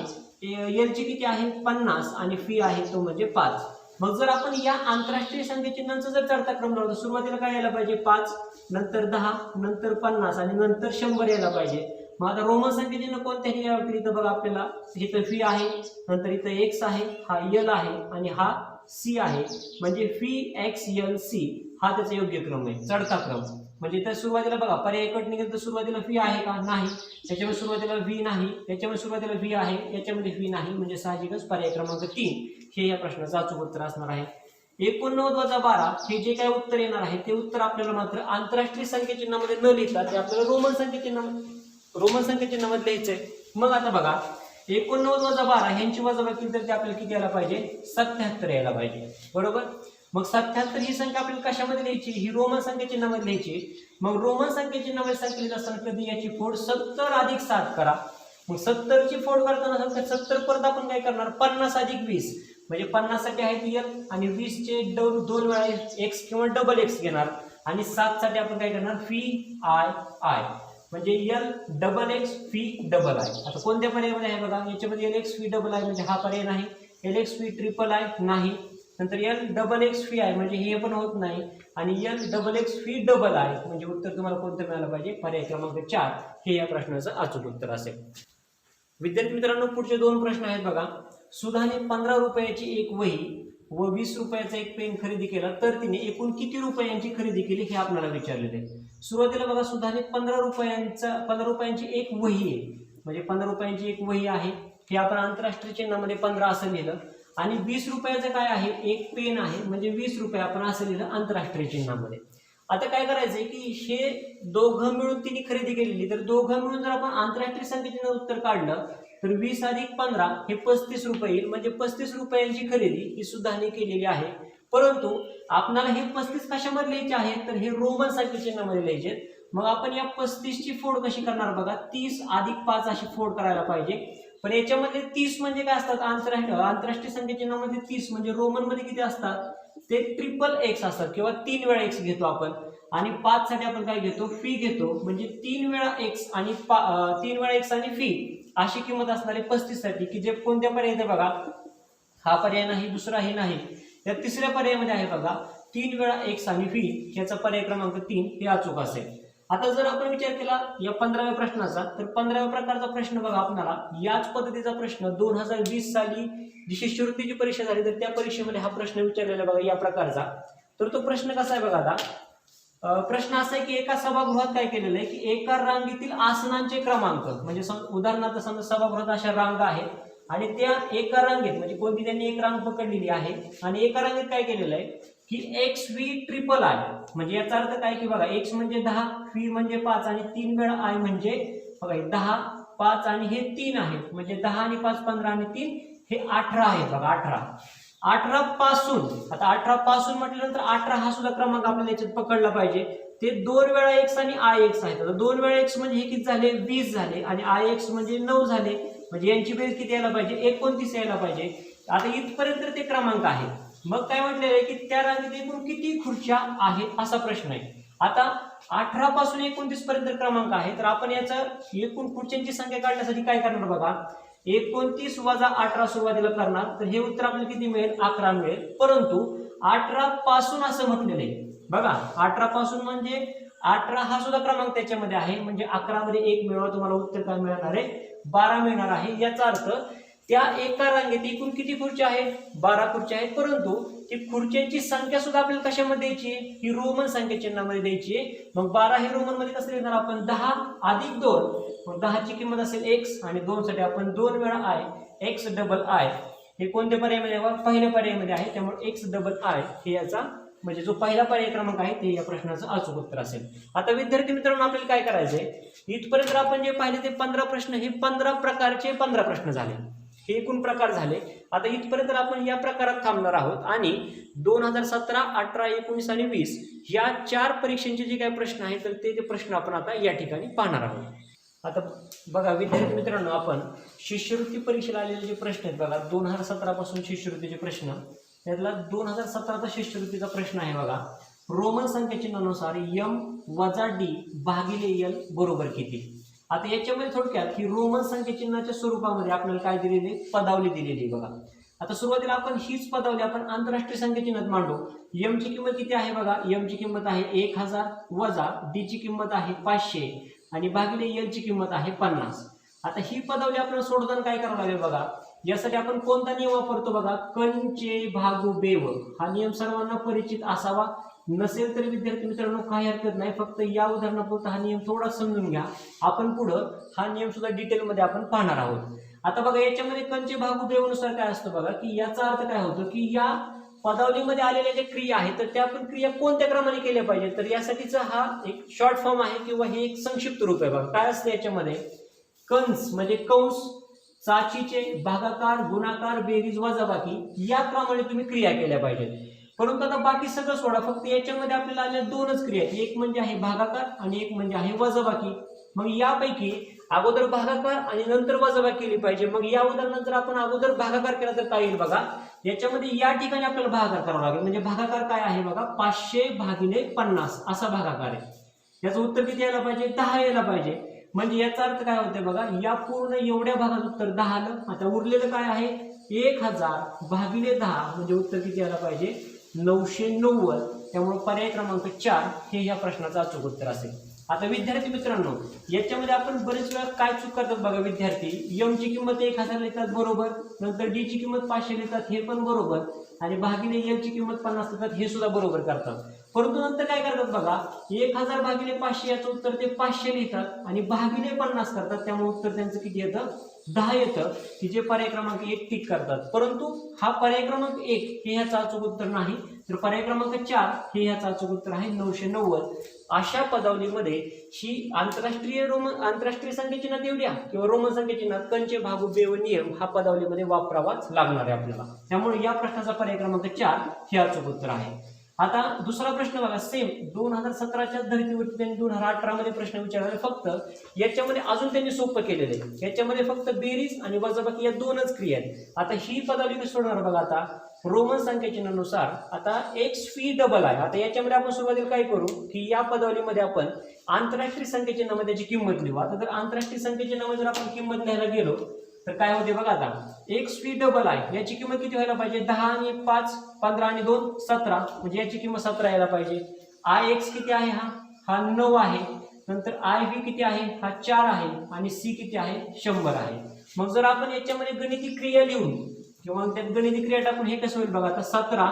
एल ची किती आहे 50 आणि फी आहे तो म्हणजे 5. मग जर आपण या आंतरराष्ट्रीय संख्या चिन्हांचा जर चढता क्रम लावला तर सुरुवातीला काय यायला पाहिजे 5, नंतर 10, नंतर 50 आणि नंतर 100 यायला पाहिजे. मग आता रोमन संख्या चिन्ह कोणत्याही यावं इथं बघा आपल्याला इथं फी आहे, नंतर इथं एक्स आहे, हा एल आहे आणि हा सी आहे. म्हणजे फी एक्स एल सी हा त्याचा योग्य क्रम आहे, चढता क्रम. म्हणजे तर सुरुवातीला बघा पर्याय कट निघेल तर सुरुवातीला फी आहे का नाही, त्याच्यामध्ये सुरुवातीला व्ही नाही, त्याच्यामध्ये सुरुवातीला व्ही आहे, याच्यामध्ये व्ही नाही. म्हणजे साहजिकच पर्याय क्रमांक 3 हे या प्रश्नाचं अचूक उत्तर असणार आहे. 89 - 12 हे जे काही उत्तर येणार आहे ते उत्तर आपल्याला मात्र आंतरराष्ट्रीय संख्या चिन्हामध्ये न लिहिता ते आपल्याला रोमन संख्या चिन्हामध्ये लिहायचंय. मग आता बघा 89 - 12 ह्यांची वजाबाकी तर ते आपल्याला किती यायला पाहिजे 77 यायला पाहिजे, बरोबर. मग 77 ही संख्या आपल्याला कशामध्ये लिहायची, ही रोमन संख्या चिन्हामध्ये लिहायची. मग रोमन संख्या चिन्हामध्ये संख्या लिहित असताना कधी याची फोड 70 अधिक 7 करा. मग 70 ची फोड करताना 70 परत आपण काय करणार 50 अधिक 20 म्हणजे 50 साठी आहे एल आणि 20 चे 2 वेळा एक्स किंवा डबल एक्स घेणार आणि 7 साठी आपण काय करणार फी आय आय म्हणजे L double x fee double I. आता कोणत्या पर्यायामध्ये आहे बघा, याच्यामध्ये L x fee double I म्हणजे हा पर्याय नाही, L x fee triple I नाही, नंतर L double x fee I म्हणजे हे पण होत नाही आणि L double x fee double I म्हणजे उत्तर तुम्हाला कोणतं मिळालं पाहिजे पर्याय क्रमांक 4 हे या प्रश्नाचं अचूक उत्तर असेल. विद्यार्थी मित्रांनो पुढचे 2 प्रश्न आहेत बघा. सुधाने 15 रुपयाची एक वही व 20 रुपयाचा एक पेन खरेदी केला तर तिने एकूण किती रुपयांची खरेदी केली हे आपल्याला विचारलेले आहे. सुरुवातीला बघा सुधाने 15 रुपयांची एक वही आहे म्हणजे 15 रुपयांची एक वही आहे, हे आपण आंतरराष्ट्रीय चिन्हामध्ये 15 असं लिहिलं. आणि 20 रुपयाचं काय आहे एक पेन आहे म्हणजे 20 रुपये आपण असं लिहिलं आंतरराष्ट्रीय चिन्हामध्ये. आता काय करायचंय की हे दोघं मिळून तिने खरेदी केलेली, तर दोघं मिळून जर आपण आंतरराष्ट्रीय संख्येचं उत्तर काढलं तर 20 अधिक 15 हे 35 रुपये येईल. म्हणजे 35 रुपयांची खरेदी ही सुधाने केलेली आहे. परंतु आपल्याला हे 35 कशामध्ये लिहायचे आहेत तर हे रोमन संख्या चिन्हामध्ये लिहायचे. मग आपण या 35 ची फोड कशी करणार बघा, 30 अधिक 5 अशी फोड करायला पाहिजे. पण याच्यामध्ये 30 म्हणजे काय असतात आंतरराष्ट्रीय संख्या चिन्हामध्ये 30 म्हणजे रोमन मध्ये किती असतात ते ट्रिपल एक्स असतात किंवा 3 वेळा एक्स घेतो आपण. आणि 5 साठी आपण काय घेतो फी घेतो म्हणजे 3 वेळा एक्स आणि 3 वेळा एक्स आणि फी अशी किंमत असणार आहे 35 साठी, की जे कोणत्या पर्याय येते बघा, हा पर्याय नाही, दुसराही नाही. या तिसऱ्या पर्यायामध्ये आहे बघा 3 वेळा एक्स आणि फी, याचा पर्याय क्रमांक 3 हे अचूक असेल. आता जर आपण विचार केला या 15व्या प्रश्नाचा तर 15व्या प्रकारचा प्रश्न बघा आपल्याला याच पद्धतीचा प्रश्न 2020 साली जी शिष्यवृत्तीची परीक्षा झाली तर त्या परीक्षेमध्ये हा प्रश्न विचारलेला बघा या प्रकारचा. तर तो प्रश्न कसा आहे बघा, आता प्रश्न असा आहे की एका सभागृहात काय केलेलं आहे की एका रांगेतील आसनांचे क्रमांक म्हणजे उदाहरणार्थ समजा सभागृहात अशा रांगा आहेत आणि त्या एका रांगेत म्हणजे कोणती त्यांनी एक रांग पकडलेली आहे आणि एका रांगेत काय केलेलं आहे की एक्स व्ही ट्रिपल आय म्हणजे याचा अर्थ काय की बघा एक्स म्हणजे 10, व्ही म्हणजे 5 आणि 3 वेळा आय म्हणजे बघा 10, 5 आणि हे 3 आहेत म्हणजे 10 आणि 5 15 आणि 3 हे 18 आहेत बघा 18 पासून आता 18 पासून म्हटल्यानंतर 18 हा सुद्धा क्रमांक आपल्याला याच्यात पकडला पाहिजे ते 2 वेळा एक्स आणि आय एक्स आहेत आता 2 वेळा एक्स म्हणजे हे किती झाले 20 झाले आणि आय एक्स म्हणजे 9 झाले म्हणजे यांची बेरीज किती यायला पाहिजे 29 यायला पाहिजे आता इथपर्यंत ते क्रमांक आहेत मग काय म्हटलेलं आहे की त्या रांगेत एकूण किती खुर्च्या आहेत असा प्रश्न आहे आता 18 पासून 29 पर्यंत क्रमांक आहे तर आपण याचा एकूण खुर्च्यांची संख्या काढण्यासाठी काय करणार बघा 29 वजा 18 सुरुवातीला करणार तर हे उत्तर आपल्याला किती मिळेल 11 मिळेल परंतु 18 पासून असं म्हटलेलं आहे बघा 18 पासून म्हणजे 18 हा सुद्धा क्रमांक त्याच्यामध्ये आहे म्हणजे 11 मध्ये 1 मिळवा तुम्हाला उत्तर काय मिळणार आहे 12 मिळणार आहे याचा अर्थ त्या एका रांगेत एकूण किती खुर्च्या आहेत 12 खुर्च्या आहेत परंतु ती खुर्च्यांची संख्या सुद्धा आपल्याला कशामध्ये द्यायची आहे ही रोमन संख्या चिन्हामध्ये द्यायची आहे मग 12 हे रोमन मध्ये कसं लिहिणार आपण 10 अधिक 2 मग 10 ची किंमत असेल x आणि 2 साठी आपण 2 वेळा i x डबल i हे कोणत्या पर्यायामध्ये आहे पहिल्या पर्यायामध्ये आहे त्यामुळे x डबल i हे याचा म्हणजे जो पहिला पर्याय क्रमांक आहे ते या प्रश्नाचं अचूक उत्तर असेल आता विद्यार्थी मित्रांनो आपल्याला काय करायचंय इथपर्यंत आपण जे पाहिले ते 15 प्रश्न हे 15 प्रकारचे 15 प्रश्न झाले हे एकूण प्रकार झाले आता इथपर्यंत आपण या प्रकारात थांबणार आहोत आणि 2017, 18, 19 आणि 20 या 4 परीक्षांचे जे काही प्रश्न आहेत तर ते प्रश्न आपण आता या ठिकाणी पाहणार आहोत आता बघा विद्यार्थी मित्रांनो आपण शिष्यवृत्ती परीक्षेला आलेले जे प्रश्न आहेत बघा 2017 पासून शिष्यवृत्तीचे प्रश्न त्यातला 2017चा शिष्यवृत्तीचा प्रश्न आहे बघा रोमन संख्या चिन्हानुसार m वजा d भागिले l बरोबर किती आता याच्यामध्ये थोडक्यात ही रोमन संख्या चिन्हाच्या स्वरूपामध्ये आपल्याला काय दिलेले पदावली दिलेली बघा आता सुरुवातीला आपण हीच पदावली आपण आंतरराष्ट्रीय संख्या चिन्हात मांडू m ची किंमत किती आहे बघा m ची किंमत आहे 1000 वजा d ची किंमत आहे 500 आणि भागिले l ची किंमत आहे 50 आता ही पदावली आपल्याला सोडताना काय करावं लागेल बघा यासाठी आपण कोणता नियम वापरतो बघा कंचे भागू बेव हा नियम सर्वांना परिचित असावा नसेल तर विद्यार्थी मित्रांनो काही हरकत नाही फक्त या उदाहरणापुरता हा नियम थोडा समजून घ्या आपण पुढं हा नियम सुद्धा डिटेलमध्ये आपण पाहणार आहोत आता बघा याच्यामध्ये कंचे भागू बेवनुसार काय असतं बघा की याचा अर्थ काय होतो की या पदावलीमध्ये आलेल्या ज्या क्रिया आहेत तर त्या आपण क्रिया कोणत्या क्रमाने केल्या पाहिजे तर यासाठीचा हा एक शॉर्ट फॉर्म आहे किंवा हे एक संक्षिप्त रूप आहे बघा काय असतं याच्यामध्ये कंस म्हणजे कंस चाचीचे भागाकार गुणाकार बेरीज वजाबाकी या क्रमाने तुम्ही क्रिया केल्या पाहिजेत परंतु आता बाकी सगळं सोडा फक्त याच्यामध्ये आपल्याला आल्या 2च क्रिया आहेत एक म्हणजे आहे भागाकार आणि एक म्हणजे आहे वजाबाकी मग यापैकी अगोदर भागाकार आणि नंतर वजाबाकी केली पाहिजे मग या उदाहरणात जर आपण अगोदर भागाकार केला तर काय येईल बघा याच्यामध्ये या ठिकाणी आपल्याला भागाकार करावा लागेल म्हणजे भागाकार काय आहे बघा 500 भागिले 50 असा भागाकार आहे याचं उत्तर किती यायला पाहिजे 10 यायला पाहिजे म्हणजे याचा अर्थ काय होतोय बघा या पूर्ण एवढ्या भागात उत्तर 10 आलं आता उरलेलं काय आहे 1000 भागिले 10 म्हणजे उत्तर किती यायला पाहिजे 990 त्यामुळे पर्याय क्रमांक 4 हे या प्रश्नाचं अचूक उत्तर असेल आता विद्यार्थी मित्रांनो याच्यामध्ये आपण बरेच वेळा काय चूक करतात बघा विद्यार्थी m ची किंमत 1000 लिहितात बरोबर नंतर d ची किंमत 500 लिहितात हे पण बरोबर आणि भागिले l ची किंमत 50 लिहितात हे सुद्धा बरोबर करतात परंतु नंतर काय करतात बघा 1000 भागिले 500 याचं उत्तर ते 500 लिहितात आणि भागिले 50 करतात त्यामुळे उत्तर त्यांचं किती येतं 10 येतं की जे पर्याय क्रमांक 1 टिक करतात परंतु हा पर्याय क्रमांक 1 हे ह्याचं अचूक उत्तर नाही तर पर्याय क्रमांक 4 हे ह्याचं अचूक उत्तर आहे 990 अशा पदावलीमध्ये ही आंतरराष्ट्रीय संख्या चिन्हात येऊया किंवा रोमन संख्या चिन्हात कंचे भागू बेव नियम हा पदावलीमध्ये वापरावाच लागणार आहे आपल्याला त्यामुळे या प्रश्नाचा पर्याय क्रमांक 4 हे अचूक उत्तर आहे आता दुसरा प्रश्न बघा सेम 2017च्या धर्तीवरती त्यांनी 2018 मध्ये प्रश्न विचारले फक्त याच्यामध्ये अजून त्यांनी सोपं केलेलं आहे याच्यामध्ये फक्त बेरीज आणि वजाबाकी या 2च क्रिया आहेत आता ही पदावली मी सोडणार बघा आता रोमन संख्या चिन्हानुसार आता एक्स फी डबल आहे आता याच्यामध्ये आपण सुरुवातीला काय करू की या पदावलीमध्ये आपण आंतरराष्ट्रीय संख्या चिन्हामध्ये त्याची किंमत लिहू आता जर आंतरराष्ट्रीय संख्या चिन्हामध्ये जर आपण किंमत लिहायला गेलो तर काय होते बघा आता एक्स फी डबल आहे याची किंमत किती व्हायला पाहिजे 10 आणि 5 15 आणि 2 17 म्हणजे याची किंमत 17 यायला पाहिजे आय एक्स किती आहे हा 9 आहे नंतर आय व्ही किती आहे हा 4 आहे आणि सी किती आहे 100 आहे मग जर आपण याच्यामध्ये गणिती क्रिया लिहून किंवा त्यात गणिती क्रिया टाकून हे कसं होईल बघा आता 17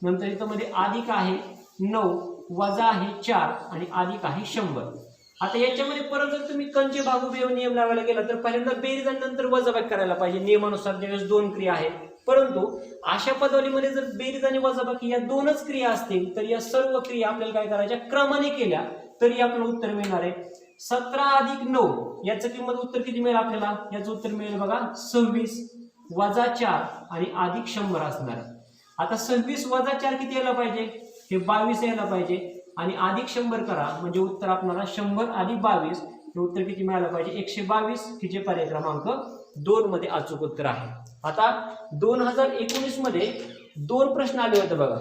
नंतर इथं मध्ये अधिक आहे 9 वजा आहे 4 आणि अधिक आहे 100. आता याच्यामध्ये परत जर तुम्ही कंचे भागोबेव नियम लावायला गेला तर पहिल्यांदा बेरीज आणि नंतर वजाबाकी करायला पाहिजे नियमानुसार, ज्यावेळेस दोन क्रिया आहेत. परंतु अशा पदावलीमध्ये जर बेरीज आणि वजाबाकी या दोनच क्रिया असतील तर या सर्व क्रिया आपल्याला काय करायच्या, क्रमाने केल्या तरी आपल्याला उत्तर मिळणार आहे. 17 अधिक 9 याचं किंमत उत्तर किती मिळेल आपल्याला, याचं उत्तर मिळेल बघा 26 वजा 4 आणि अधिक 100 असणार आहे. आता 26 वजा 4 किती यायला पाहिजे, हे 22 यायला पाहिजे आणि अधिक 100 करा म्हणजे उत्तर आपल्याला 100 अधिक 22 हे उत्तर किती मिळायला पाहिजे 122, की जे पर्याय क्रमांक 2 मध्ये अचूक उत्तर आहे. आता 2019 मध्ये 2 प्रश्न आले होते बघा.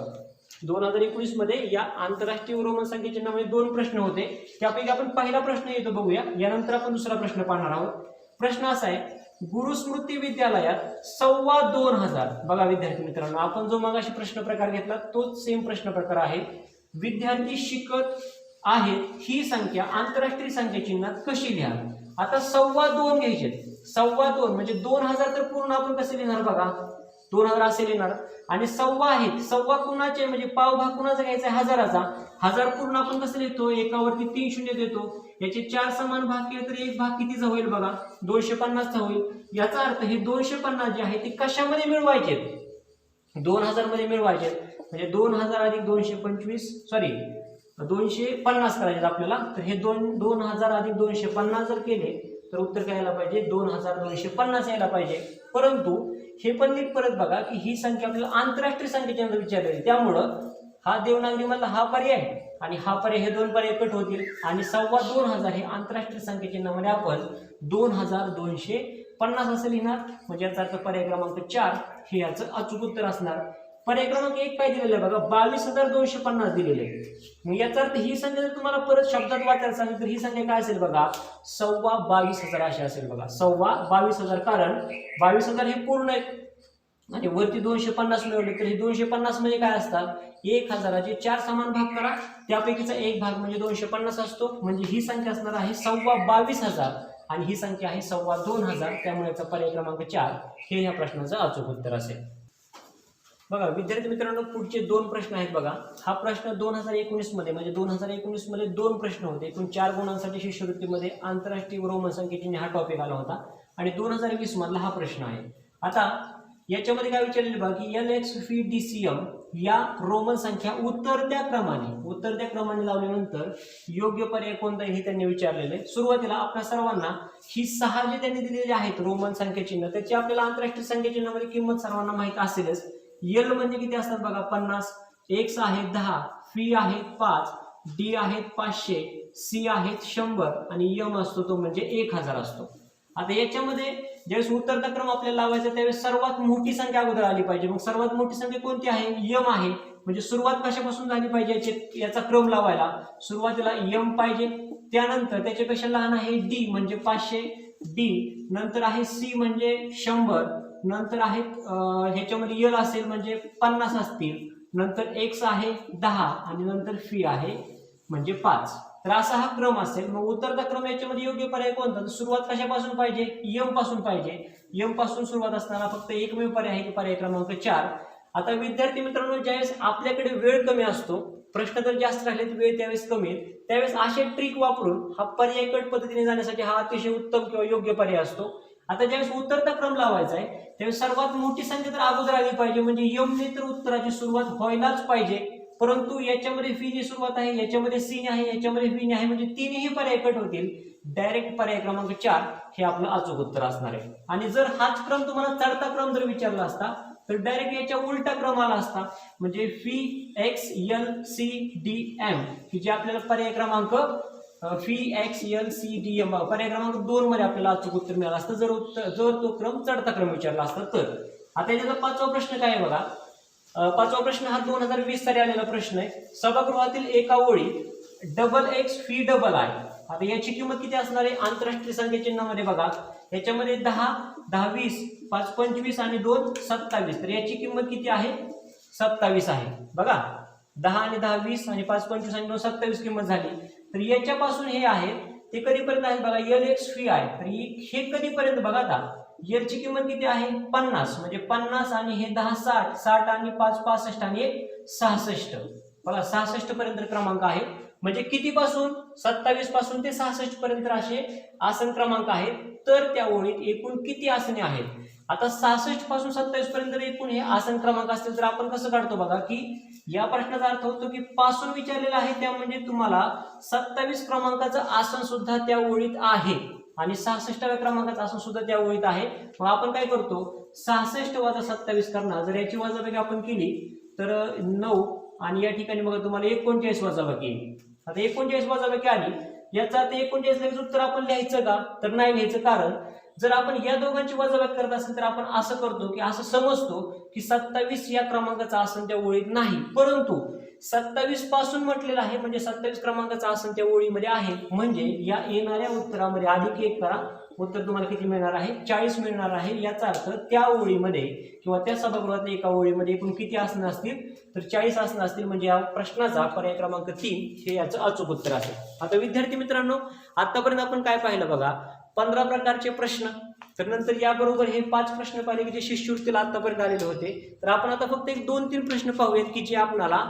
2019 मध्ये या आंतरराष्ट्रीय रोमन संख्या चिन्हामध्ये 2 प्रश्न होते. त्यापैकी आपण पहिला प्रश्न येतो बघूया, यानंतर आपण दुसरा प्रश्न पाहणार आहोत. प्रश्न असा आहे, गुरुस्मृती विद्यालयात 2,25,000. बघा विद्यार्थी मित्रांनो, आपण जो मगाशी प्रश्न प्रकार घेतला तोच सेम प्रश्न प्रकार आहे. विद्यार्थी शिकत आहेत ही संख्या आंतरराष्ट्रीय संख्या चिन्हात कशी लिहा. आता 2.25 घ्यायचे. 2.25 म्हणजे 2,000 तर पूर्ण आपण कसे लिहिणार बघा, 2,000 असे लिहिणार आणि 1.25 आहेत. 1.25 कुणाचे म्हणजे पाव भाग कुणाचा घ्यायचा, हजाराचा. 1000 पूर्ण आपण कसं लिहितो, एकावरती 3 शून्य देतो. याचे 4 समान भाग केले तर एक भाग कितीचा होईल बघा, 250चा होईल. याचा अर्थ हे 250 जे आहे ते कशामध्ये मिळवायचे, 2000 मध्ये मिळवायचे. म्हणजे 2000 अधिक 225 सॉरी 250 करायचे आपल्याला. तर हे 2000 अधिक 250 जर केले तर उत्तर काय यायला पाहिजे, 2250 यायला पाहिजे. परंतु हे पण नीट परत बघा की ही संख्या आपल्याला आंतरराष्ट्रीय संख्येच्या अंतर विचारलेली, त्यामुळं हा देवनागरी मधला हा पर्याय आणि हा पर्याय हे दोन पर्याय कट होतील आणि 2,25,000 हे आंतरराष्ट्रीय संख्या चिन्हामध्ये आपण 2250 असं लिहिणार. म्हणजे याचा अर्थ पर्याय क्रमांक 4 हे याचं अचूक उत्तर असणार. पर्याय क्रमांक 1 काय दिलेलं आहे बघा, 22,250 दिलेले आहे. मग याचा अर्थ ही संख्या जर तुम्हाला परत शब्दात वाचायला सांगितलं तर ही संख्या काय असेल बघा, 22,000 अशी असेल बघा, 22,000. कारण 22,000 हे पूर्ण आहे आणि वरती 250 मिळवले तर हे 250 म्हणजे काय असतात, 1,000चे 4 समान भाग करा, त्यापैकीचा एक भाग म्हणजे 250 असतो. म्हणजे ही संख्या असणार आहे 22,000 आणि ही संख्या आहे 2,25,000. त्यामुळे याचा पर्याय क्रमांक 4 हे या प्रश्नाचं अचूक उत्तर असेल. बघा विद्यार्थी मित्रांनो, पुढचे 2 प्रश्न आहेत बघा. हा प्रश्न 2019 मध्ये म्हणजे 2019 मध्ये 2 प्रश्न होते. एकूण 4 गुणांसाठी शिष्यवृत्तीमध्ये आंतरराष्ट्रीय रोमन संख्येची हा टॉपिक आला होता आणि 2020 मधला हा प्रश्न आहे. आता याच्यामध्ये काय विचारलेलं बघा की LXFDCM या रोमन संख्या उतरत्या क्रमाने लावल्यानंतर योग्य पर्याय कोणता हे त्यांनी विचारलेले. सुरुवातीला आपल्या सर्वांना ही 6 जे त्यांनी दिलेले आहेत रोमन संख्या चिन्ह, त्याची आपल्याला आंतरराष्ट्रीय संख्या चिन्हामध्ये किंमत सर्वांना माहित असेलच. L म्हणजे किती असतात बघा 50, X आहेत 10, F आहेत 5, D आहेत 500, C आहेत 100 आणि M असतो तो म्हणजे 1000 असतो. आता याच्यामध्ये ज्यावेळेस उतरता क्रम आपल्याला लावायचा त्यावेळेस सर्वात मोठी संख्या अगोदर आली पाहिजे. मग सर्वात मोठी संख्या कोणती आहे, M आहे. म्हणजे सुरुवात कशापासून झाली पाहिजे याचा क्रम लावायला, सुरुवातीला M पाहिजे, त्यानंतर त्याच्यापेक्षा लहान आहे D म्हणजे 500 D, नंतर आहे C म्हणजे 100, नंतर आहे ह्याच्यामध्ये L असेल म्हणजे 50 असतील, नंतर X आहे 10 आणि नंतर F आहे म्हणजे 5. तर असा हा क्रम असेल. मग उतरता क्रम याच्यामध्ये योग्य पर्याय कोणता, तर सुरुवात कशापासून पाहिजे, M पासून पाहिजे. M पासून सुरुवात असताना फक्त एकमेव पर्याय आहे की पर्याय क्रमांक 4. आता विद्यार्थी मित्रांनो, ज्यावेळेस आपल्याकडे वेळ कमी असतो, प्रश्न जर जास्त राहिले तर वेळ त्यावेळेस कमी, त्यावेळेस असे ट्रिक वापरून हा पर्याय कट पद्धतीने जाण्यासाठी हा अतिशय उत्तम किंवा योग्य पर्याय असतो. आता ज्यावेळेस उतरता क्रम लावायचा आहे त्यावेळेस सर्वात मोठी संख्या तर अगोदर आली पाहिजे, म्हणजे M ने तर उत्तराची सुरुवात व्हायलाच पाहिजे. परंतु याच्यामध्ये F ची सुरुवात आहे, याच्यामध्ये C आहे, याच्यामध्ये V आहे, म्हणजे तीनही पर्याय कट होतील. डायरेक्ट पर्याय क्रमांक 4 हे आपलं अचूक उत्तर असणार आहे. आणि जर हाच क्रम तुम्हाला चढता क्रम जर विचारला असता तर डायरेक्ट याच्या उलटा क्रम आला असता, म्हणजे F X L C D M, की जे आपल्याला पर्याय क्रमांक F X L C D M पर्याय क्रमांक 2 मध्ये आपल्याला अचूक उत्तर मिळालं असतं जर तो क्रम चढता क्रम विचारला असता तर. आता याचा 5वा प्रश्न काय आहे बघा. 5वा प्रश्न हा 2020 साली आलेला प्रश्न आहे. सभागृहातील एका ओळीत XX FI. आता याची किंमत किती असणार आहे आंतरराष्ट्रीय संख्या चिन्हामध्ये बघा. याच्यामध्ये 10, 10, 20, 5, 25 आणि 2, 27. तर याची किंमत किती आहे 27 आहे बघा. 10 आणि 10, 20 आणि 5, 25 आणि 2, 27 किंमत झाली. तर याच्यापासून हे आहे ते कधीपर्यंत आहे बघा LXFI. तर हे कधीपर्यंत बघा. आता L ची किंमत किती आहे 50, म्हणजे 50 आणि हे 10 60, 60 आणि 5 65 आणि 1 66. बघा 66 पर्यंत क्रमांक आहे, म्हणजे कितीपासून 27 पासून ते 66 पर्यंत असे आसन क्रमांक आहेत, तर त्या ओळीत एकूण किती आसने आहेत. आता 66 पासून 27 पर्यंत एकूण हे आसन क्रमांक असतील तर आपण कसं काढतो बघा, की या प्रश्नाचा अर्थ होतो की पासून विचारलेला आहे त्या म्हणजे तुम्हाला 27 क्रमांकाचं आसन सुद्धा त्या ओळीत आहे आणि 66व्या क्रमांकाचं आसन सुद्धा त्या ओळीत आहे. मग आपण काय करतो, 66 वजा 27 करणार, जर याची वजाबाकी आपण केली तर 9 आणि या ठिकाणी बघा तुम्हाला 39 वजाबाकी येईल. आता 39 वजाबाकी आली, याचा अर्थ 39 लगेच उत्तर आपण लिहायचं का, तर नाही लिहायचं. कारण जर आपण या दोघांची वजाबाकी करत असेल तर आपण असं करतो की असं समजतो की 27 या क्रमांकाचं आसन त्या ओळीत नाही, परंतु 27 पासून म्हटलेलं आहे म्हणजे 27 क्रमांकाचं आसन त्या ओळीमध्ये आहे, म्हणजे या येणाऱ्या उत्तरामध्ये अधिक 1 करा, उत्तर तुम्हाला किती मिळणार आहे, 40 मिळणार आहे. याचा अर्थ त्या ओळीमध्ये किंवा त्या सभागृहातल्या एका ओळीमध्ये एकूण किती आसनं असतील, तर 40 आसनं असतील, म्हणजे या प्रश्नाचा पर्याय क्रमांक 3 हे याचं अचूक उत्तर असेल. आता विद्यार्थी मित्रांनो, आतापर्यंत आपण काय पाहिलं बघा, 15 प्रकारचे प्रश्न, तर नंतर याबरोबर हे 5 प्रश्न पाहिले की जे शिष्यवृत्तीला आतापर्यंत आलेले होते. तर आपण आता फक्त एक 2-3 प्रश्न पाहूयात की जे आपल्याला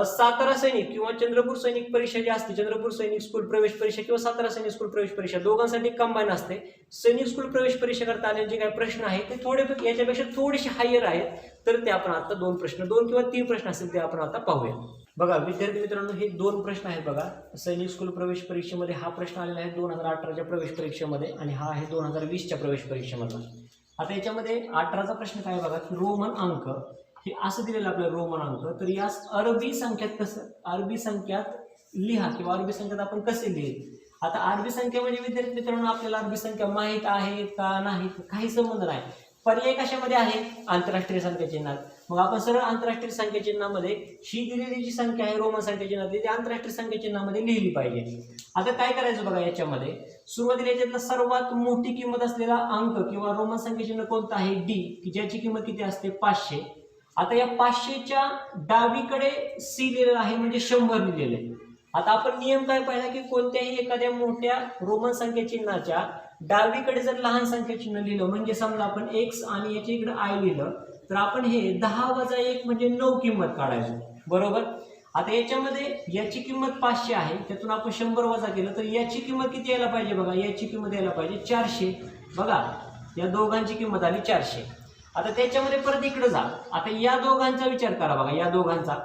सातारा सैनिक किंवा चंद्रपूर सैनिक परीक्षा जी असते, चंद्रपूर सैनिक स्कूल प्रवेश परीक्षा किंवा सातारा सैनिक स्कूल प्रवेश परीक्षा दोघांसाठी कंबाईन असते. सैनिक स्कूल प्रवेश परीक्षा करता आलेले जे काही प्रश्न आहेत ते थोडे याच्यापेक्षा थोडेसे हायर आहेत, तर ते आपण आता 2 किंवा 3 प्रश्न असतील ते आपण आता पाहूया. बघा विद्यार्थी मित्रांनो, हे 2 प्रश्न आहेत बघा. सैनिक स्कूल प्रवेश परीक्षेमध्ये हा प्रश्न आलेला आहे 2018च्या प्रवेश परीक्षेमध्ये आणि हा आहे 2020च्या प्रवेश परीक्षेमधला. आता याच्यामध्ये 18चा प्रश्न काय बघा, की रोमन अंक हे असं दिलेलं आपल्याला रोमन अंक, तर यास अरबी संख्यात कसं, अरबी संख्यात लिहा किंवा अरबी संख्यात आपण कसे लिहिले. आता अरबी संख्या म्हणजे विद्यार्थी मित्रांनो आपल्याला अरबी संख्या माहीत आहे का नाही काही संबंध नाही. पर्याय कशामध्ये आहे, आंतरराष्ट्रीय संख्या चिन्हात. मग आपण सरळ आंतरराष्ट्रीय संख्या चिन्हामध्ये ही दिलेली जी संख्या आहे रोमन संख्या चिन्हातली ती आंतरराष्ट्रीय संख्या चिन्हामध्ये लिहिली पाहिजे. आता काय करायचं बघा, याच्यामध्ये सुरुवातीला याच्यातला सर्वात मोठी किंमत असलेला अंक किंवा रोमन संख्या चिन्ह कोणता आहे, डी, की ज्याची किंमत किती असते 500. आता या 500च्या डावीकडे सी लिहिलेलं आहे म्हणजे 100 लिहिलेलं आहे. आता आपण नियम काय पाहिला की कोणत्याही एखाद्या मोठ्या रोमन संख्या चिन्हाच्या डावीकडे जर लहान संख्या चिन्ह लिहिलं, म्हणजे समजा आपण x आणि याच्या इकडे i लिहिलं, तर आपण हे 10 वजा 1 म्हणजे 9 किंमत काढायचो, बरोबर. आता याच्यामध्ये याची किंमत 500 आहे, त्यातून आपण 100 वजा केलं तर याची किंमत किती यायला पाहिजे बघा, याची किंमत यायला पाहिजे 400. बघा या दोघांची किंमत आली 400. आता त्याच्यामध्ये परत इकडे जा, आता या दोघांचा विचार करा बघा, या दोघांचा.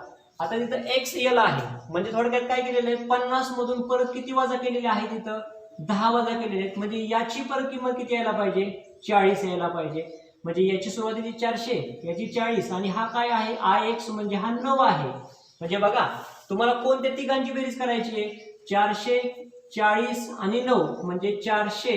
आता तिथं x l आहे, म्हणजे थोडक्यात काय केलेलं आहे, 50 मधून परत किती वजा केलेले आहे, तिथं 10 वजा केलेले आहेत, म्हणजे याची परत किंमत किती यायला पाहिजे, 40 यायला पाहिजे. म्हणजे याची सुरुवातीची 400, याची 40 आणि हा काय आहे ix म्हणजे हा 9 आहे. म्हणजे बघा तुम्हाला कोणत्या तिघांची बेरीज करायची आहे, 400, 40 आणि 9, म्हणजे 400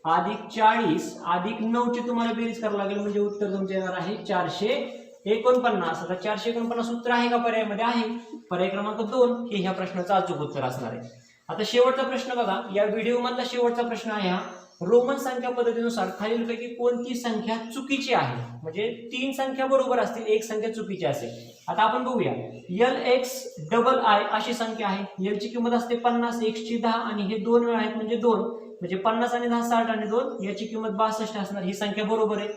अधिक 40 अधिक 9 ची तुम्हाला बेरीज करावी लागेल, म्हणजे उत्तर तुमचे येणार आहे 449. आता 449 उत्तर आहे का पर्यायामध्ये, आहे. पर्याय क्रमांक 2 हे ह्या प्रश्नाचं अचूक उत्तर असणार आहे. आता शेवटचा प्रश्न बघा, या व्हिडिओ मधला शेवटचा प्रश्न आहे हा, रोमन संख्या पद्धतीनुसार खालीलपैकी कोणती संख्या चुकीची आहे, म्हणजे 3 संख्या बरोबर असतील, 1 संख्या चुकीची असेल. आता आपण बघूया, LXII अशी संख्या आहे, L ची किंमत असते 50, x ची 10 आणि हे 2 वेळा आहेत म्हणजे 2, म्हणजे 50 आणि 10 60 आणि 2, याची किंमत 62 असणार, ही संख्या बरोबर आहे.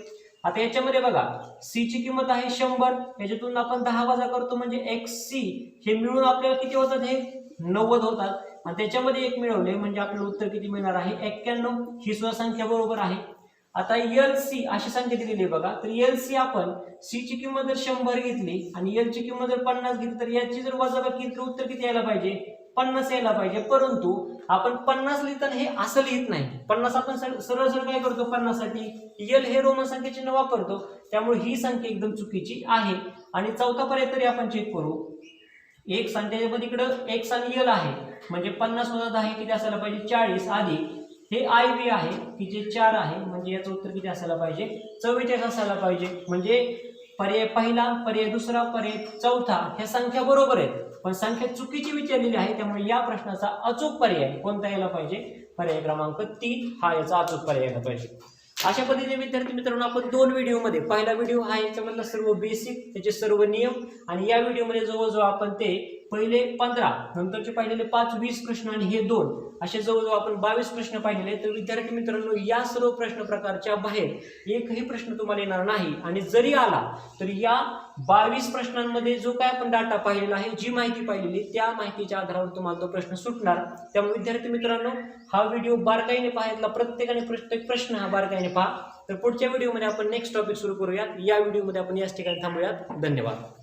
आता याच्यामध्ये बघा C ची किंमत आहे 100, याच्यातून आपण 10 वजा करतो म्हणजे XC, हे मिळून आपल्याला किती होतात, हे 90 होतात आणि त्याच्यामध्ये 1 मिळवले म्हणजे आपल्याला उत्तर किती मिळणार आहे 91, ही सुद्धा संख्या बरोबर आहे. आता LC अशी संख्या दिलेली आहे बघा, तर LC आपण C ची किंमत जर 100 घेतली आणि L ची किंमत जर 50 घेतली तर याची जर वजाबाकी केली तर उत्तर किती यायला पाहिजे, 50 यायला पाहिजे. परंतु आपण 50 लिहिताना हे असं लिहित नाही, 50 आपण सरळ काय करतो 50 साठी L हे रोमन संख्या चिन्ह वापरतो, त्यामुळे ही संख्या एकदम चुकीची आहे. आणि चौथा पर्याय तरी आपण चेक करू, एक संख्येमध्ये इकडे x आणि l आहे, म्हणजे 50 वजा 10 किती असायला पाहिजे 40 अधिक हे IB आहे की जे 4 आहे, म्हणजे याचं उत्तर किती असायला पाहिजे 44 असायला पाहिजे. म्हणजे पर्याय पहिला, पर्याय दुसरा, पर्याय चौथा ह्या संख्या बरोबर आहेत, पण संख्या चुकीची विचारलेली आहे, त्यामुळे या प्रश्नाचा अचूक पर्याय कोणता यायला पाहिजे, पर्याय क्रमांक 3 हा याचा अचूक पर्याय यायला पाहिजे. अशा पद्धतीने विद्यार्थी मित्रांनो आपण 2 व्हिडिओमध्ये, पहिला व्हिडिओ हा याच्यामधला सर्व बेसिक त्याचे सर्व नियम आणि या व्हिडिओमध्ये जवळजवळ आपण ते पहिले 15, नंतरचे पाहिलेले 5, 20 प्रश्न आणि हे 2 असे जवळजवळ आपण 22 प्रश्न पाहिलेले. तर विद्यार्थी मित्रांनो, या सर्व प्रश्न प्रकारच्या बाहेर एकही प्रश्न तुम्हाला येणार नाही. आणि जरी आला तर या 22 प्रश्नांमध्ये जो काय आपण डाटा पाहिलेला आहे, जी माहिती पाहिलेली, त्या माहितीच्या आधारावर तुम्हाला तो प्रश्न सुटणार. त्यामुळे विद्यार्थी मित्रांनो, हा व्हिडिओ बारकाईने पाहायला, प्रत्येकाने प्रत्येक प्रश्न हा बारकाईने पहा. तर पुढच्या व्हिडिओमध्ये आपण नेक्स्ट टॉपिक सुरू करूयात. या व्हिडिओमध्ये आपण याच ठिकाणी थांबूयात. धन्यवाद.